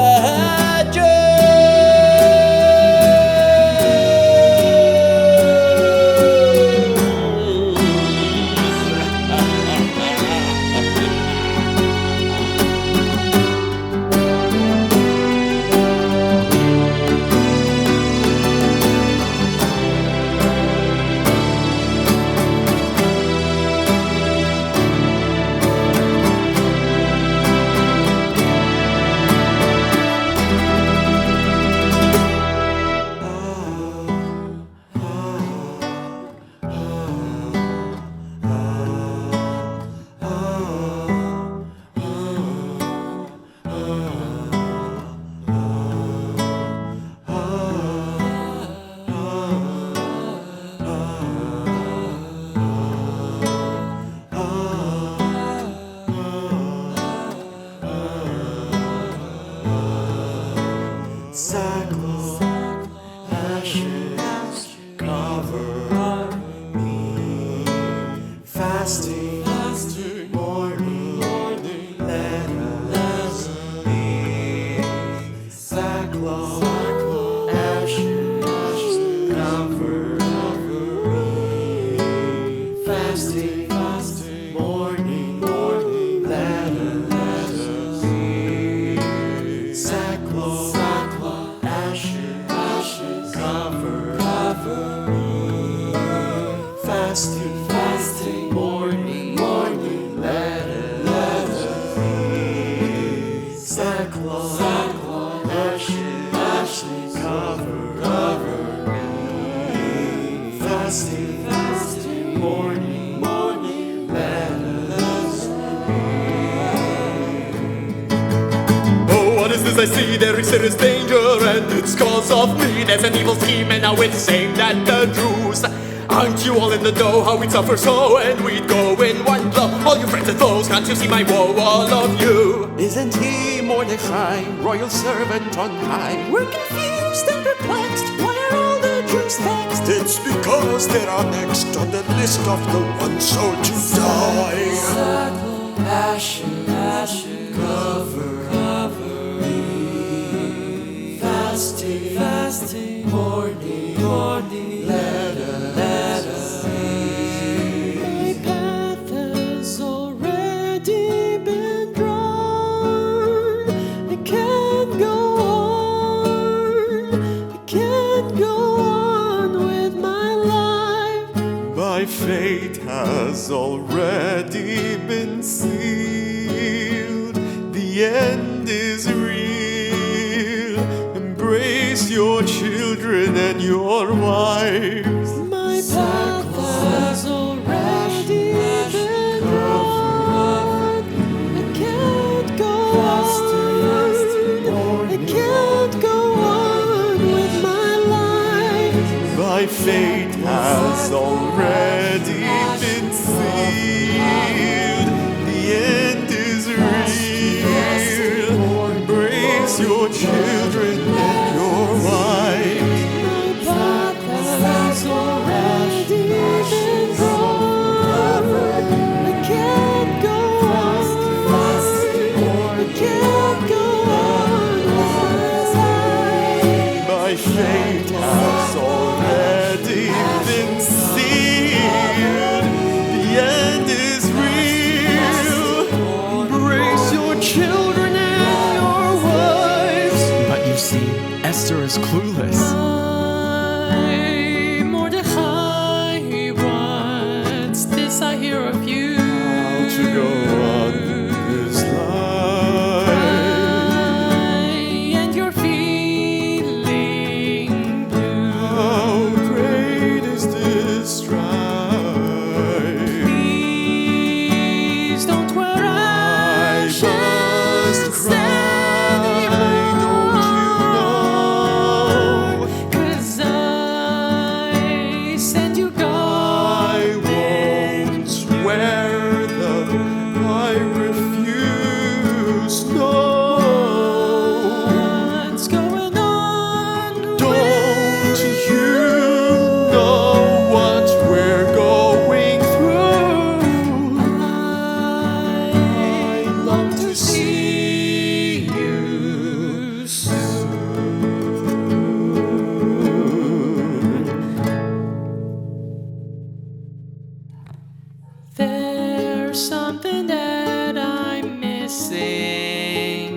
I see there is serious danger and it's cause of me. There's an evil scheme and now it's aimed at the Jews. Aren't you all in the know how we'd suffer so and we'd go in one blow? All your friends and foes, can't you see my woe, all of you? Isn't he Mordecai, royal servant on high? We're confused and perplexed. Why are all the Jews vexed? It's because they are next on the list of the ones sold to die. Ashes, ashes, cover me. Fasting, morning, let us see. My path has already been drawn. I can't go on with my life. My fate has already been sealed. The end is real. Embrace your children and your wives. My path has already been drawn. I can't go on. I can't go on with my life. My fate has already been sealed. The end is real. Embrace your children and your wives. My path has already been drawn. I can't go on. I can't go on with my life. My fate has already been sealed. The end is real. Embrace your children and your wives. But you see, Esther is clueless. Mordecai, what's this I hear of you? How to go on this life? And you're feeling blue. How great is this strife? Please don't wear ashes. I must cry, don't you know? there's something that I'm missing.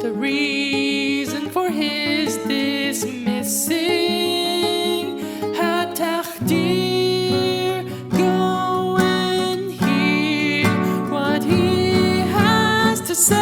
The reason for his dismissing had تخدير. Go and hear what he has to say.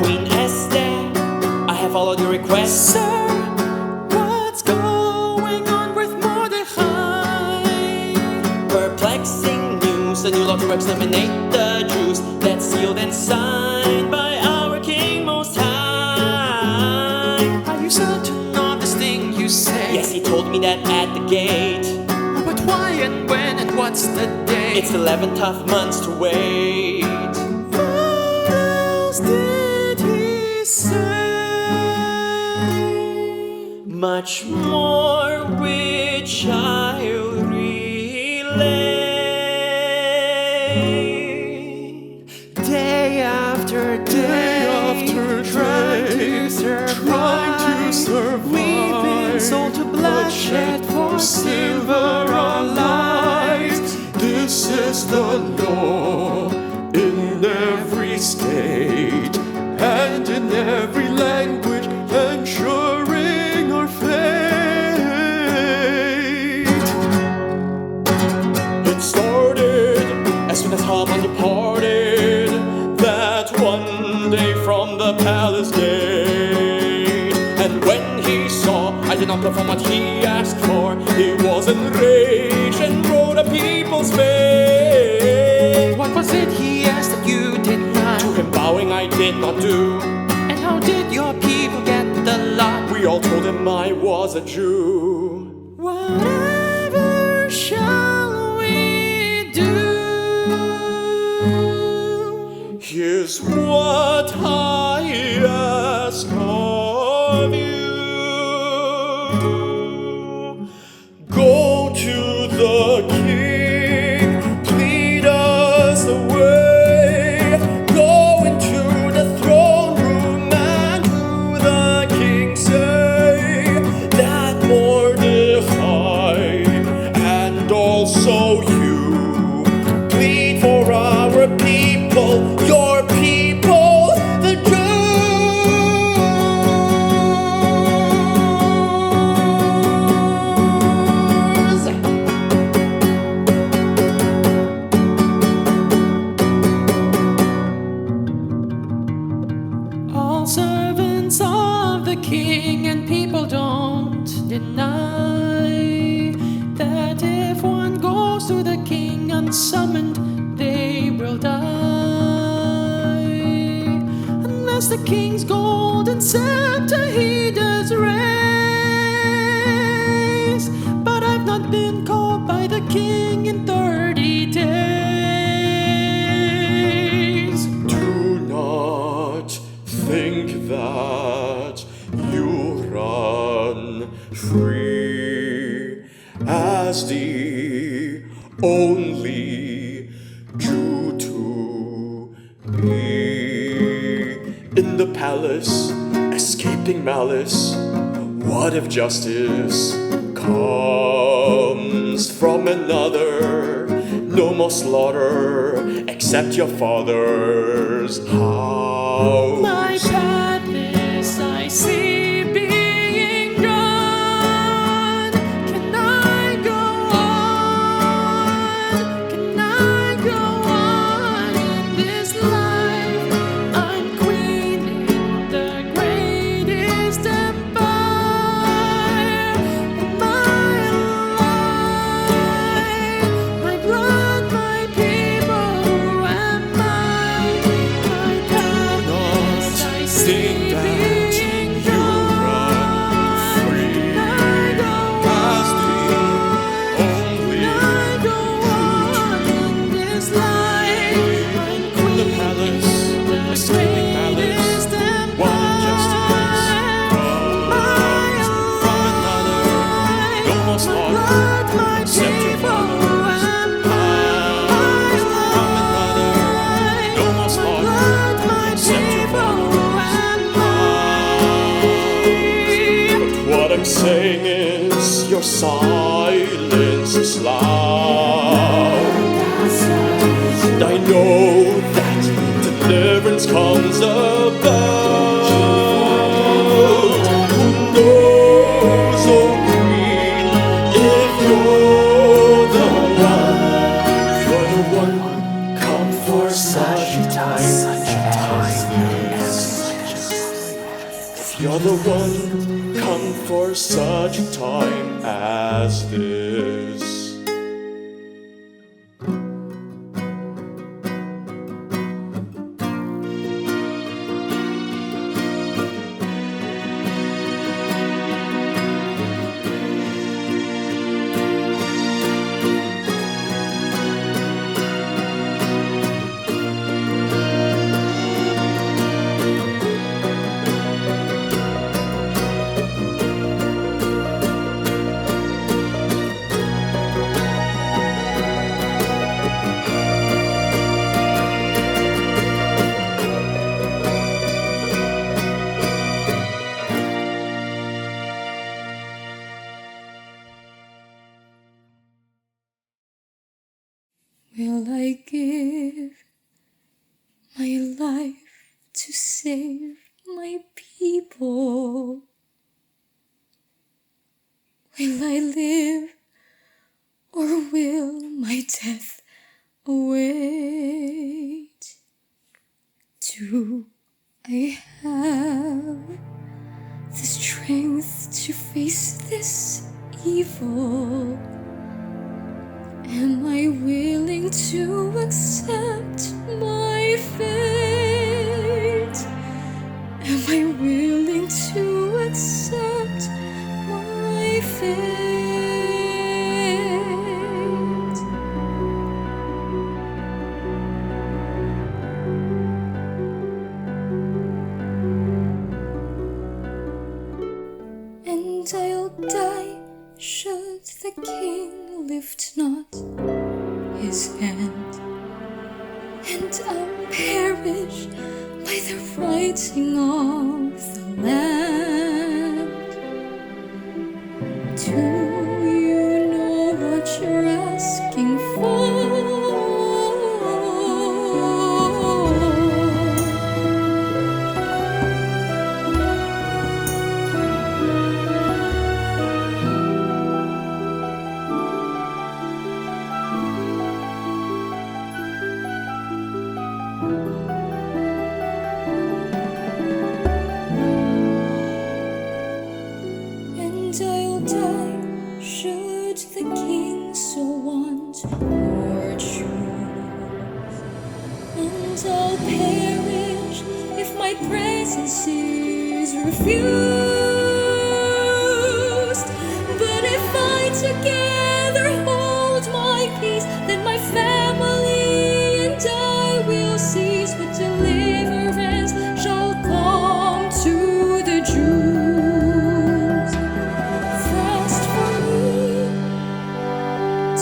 Queen Esther, I have followed your request. Sir, what's going on with Mordechai? Perplexing news, the new law to exterminate the Jews that's sealed and signed by our King Most High. Are you certain of this thing you say? Yes, he told me that at the gate. But why and when and what's the day? It's 11 tough months to wait. What else did he say? Much more which I'll relay. Day after day, trying to survive. We've been sold to bloodshed for silver our lives. This is the law in every state and in every language, ensuring our fate. It started as soon as Haman departed that one day from the palace gate. And when he saw I did not perform what he asked for, he was enraged and wrote a people's fate. What was it he asked that you did not? To him bowing I did not do. And how did your people get the lot? We all told him I was a Jew. Whatever shall we do? Here's what I ask of you. Go to the king, plead us away. Go into the throne room and to the king say that Mordechai and also you plead for our people, your people, the Jews. All servants of the king and people don't deny that if one goes to the king unsummoned, they will die. Unless the king's golden scepter he does raise. But I've not been called by the king in 30 days. Do not think that you run free as the only Jew to be in the palace, escaping malice. What if justice comes from another? No more slaughter except your father's house. My palace I see being drawn. Can I go on? Can I go on in this life? I'm queen in the greatest empire in my life. My blood, my people, who am I? My palace I see. must walk, except your father's house. From another, no must walk, except your father's house. But what I'm saying is, your silence is loud. And I know that deliverance comes about. Who knows, oh Queen, if you're the one, come for such a time as this. If you're the one, come for such a time as this. Will I give my life to save my people? Will I live, or will my death await? Do I have the strength to face this evil? Am I willing to accept my fate? Am I willing to accept my fate? And I'll die should the king lift not his hand, and I'll perish by the writing of the land. Do you know what you're asking for? And I'll die should the king so want or choose. And I'll perish if my presence is refused. But if I together hold my peace, then my family and I will cease. But deliverance shall come to the Jews. Fast for me,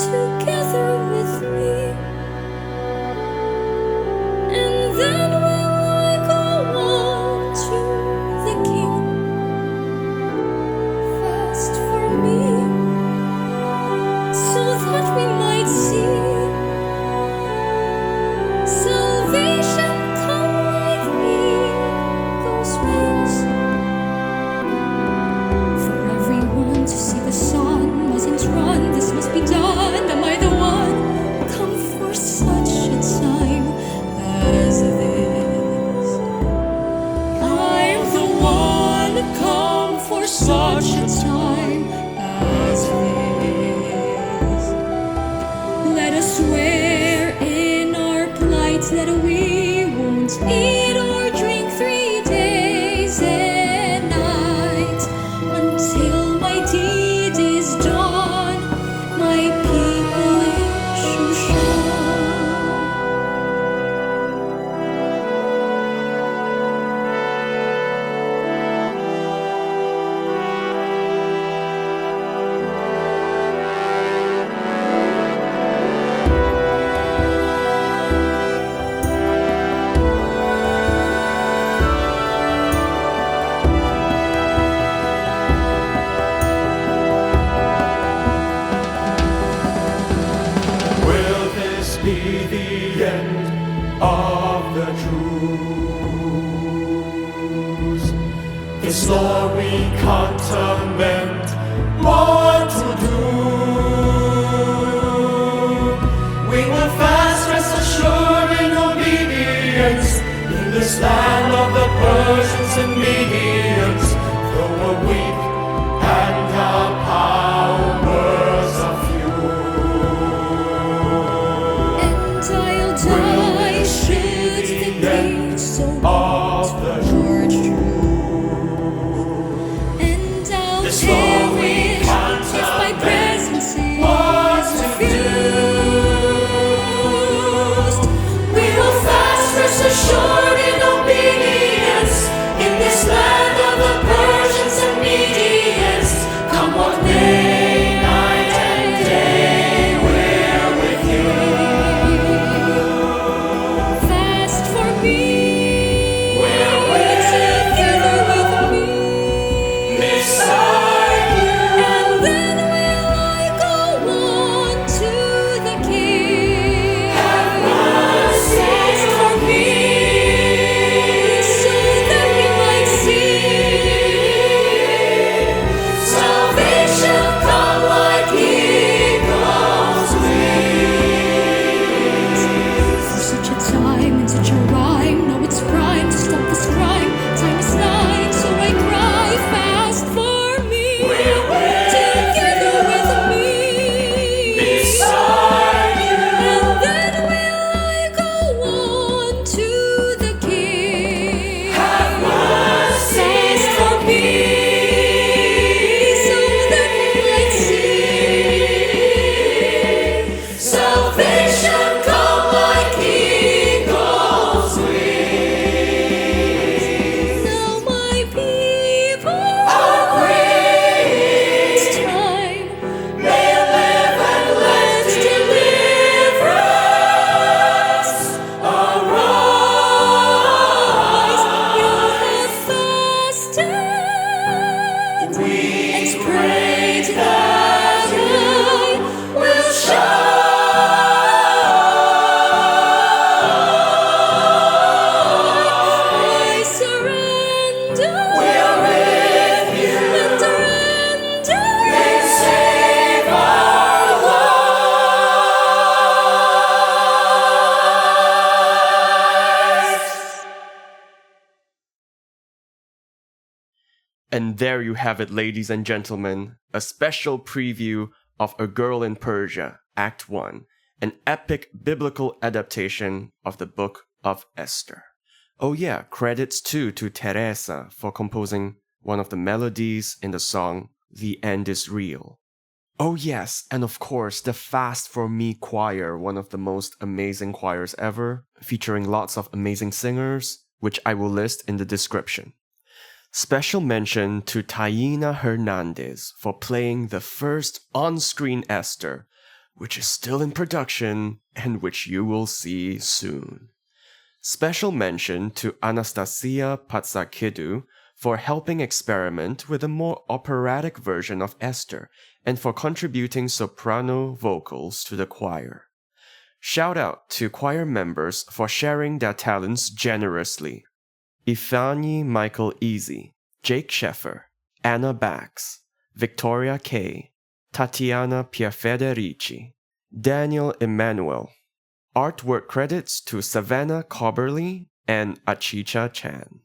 together with me, and then will I go on to the King. Fast for me, so that we might see salvation come like eagle's wings. For everyone to see the sun mustn't run, this must be done. Am I the one come for such a time as this? I'm the one come for such a time as this. Let us swear in our plight that we won't eat or drink 3 days and nights until my deed is done, my people in Shushan. This Lord we contemplate what to do. We will fast, rest assured in obedience, in this land of the Persians and Medians, though we're weak and our powers are few. And I'll die should the cage so Of the Lord true. And I'll This Lord we perish if my contemplate presence what is to refused. We will fast, rest assured in obedience, in this land of the Persians and Medians. Come what may, night and day, we're with you. Fast for me, We're with together with me. Beside you, And then will I go on to the King. Fast for me, so that we might see salvation come like eagles' wings. For such a time and such a rhyme, now it's prime to stop this crime. Time is nigh, so I cry, fast for me, together with me. Beside you, And then will I go on to the King. Fast for me, so that we might see salvation come like eagles' wings. now my people Are great, this time. may live and let deliverance arise. You have fasted We and prayed that I will I surrender. We're with you. And render. save our lives. And there you have it, ladies and gentlemen, a special preview of A Girl in Persia, Act 1, an epic biblical adaptation of the Book of Esther. Oh yeah, credits too to Teresa for composing one of the melodies in the song The End is Real. Oh yes, and of course the Fast for Me choir, one of the most amazing choirs ever, featuring lots of amazing singers, which I will list in the description. Special mention to Taina Hernandez for playing the first on-screen Esther, which is still in production and which you will see soon. Special mention to ANASTASIA PATSAKIDOU for helping experiment with a more operatic version of Esther and for contributing soprano vocals to the choir. Shout out to choir members for sharing their talents generously. EFEANYI Michael Easy, Jake SHEFFER, Anna BAXE, Victoria K, Tatiana PIERFEDERICI, Daniel Emmanuel. Artwork credits to Savannah Cobberly and Achicha Chan.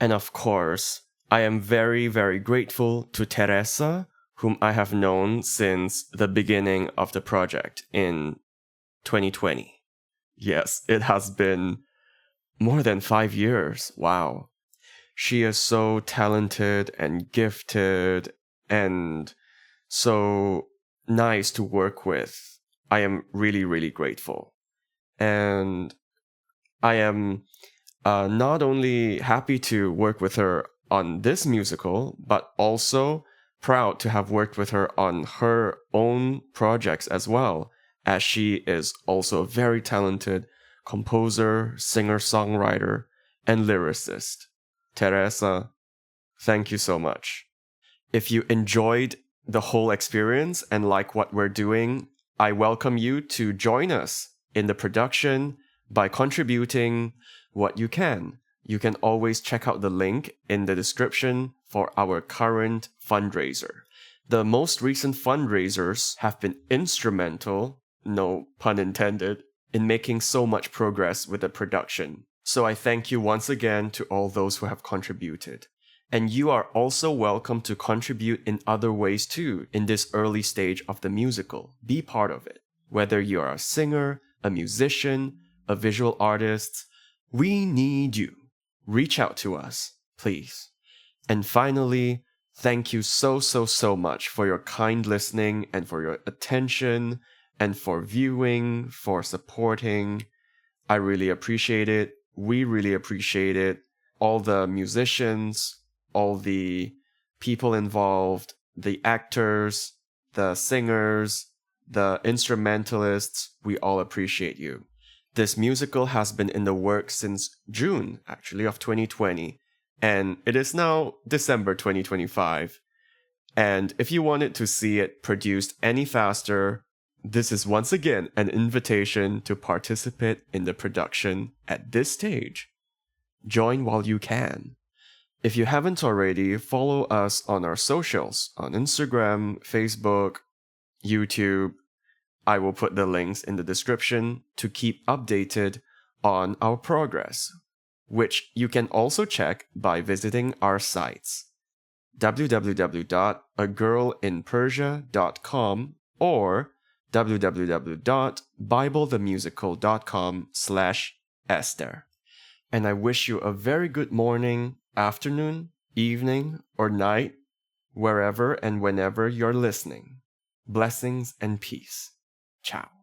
And of course, I am very, very grateful to Teresa, whom I have known since the beginning of the project in 2020. Yes, it has been more than 5 years. Wow. She is so talented and gifted and so nice to work with. I am really, really grateful. And I am not only happy to work with her on this musical, but also proud to have worked with her on her own projects as well, as she is also a very talented composer, singer-songwriter, and lyricist. Teresa, thank you so much. If you enjoyed the whole experience and like what we're doing, I welcome you to join us in the production by contributing what you can. You can always check out the link in the description for our current fundraiser. The most recent fundraisers have been instrumental, no pun intended, in making so much progress with the production. So I thank you once again to all those who have contributed. And you are also welcome to contribute in other ways too in this early stage of the musical. Be part of it. Whether you are a singer, a musician, a visual artist, we need you. Reach out to us, please. And finally, thank you so much for your kind listening and for your attention and for viewing, for supporting. I really appreciate it. We really appreciate it. All the musicians, all the people involved, the actors, the singers, the instrumentalists, we all appreciate you. This musical has been in the works since June, actually, of 2020, and it is now December 2025. And if you wanted to see it produced any faster, this is once again an invitation to participate in the production at this stage. Join while you can. If you haven't already, follow us on our socials, on Instagram, Facebook, YouTube. I will put the links in the description to keep updated on our progress, which you can also check by visiting our sites, www.agirlinpersia.com or www.biblethemusical.com/Esther. And I wish you a very good morning, afternoon, evening, or night, wherever and whenever you're listening. Blessings and peace. Ciao.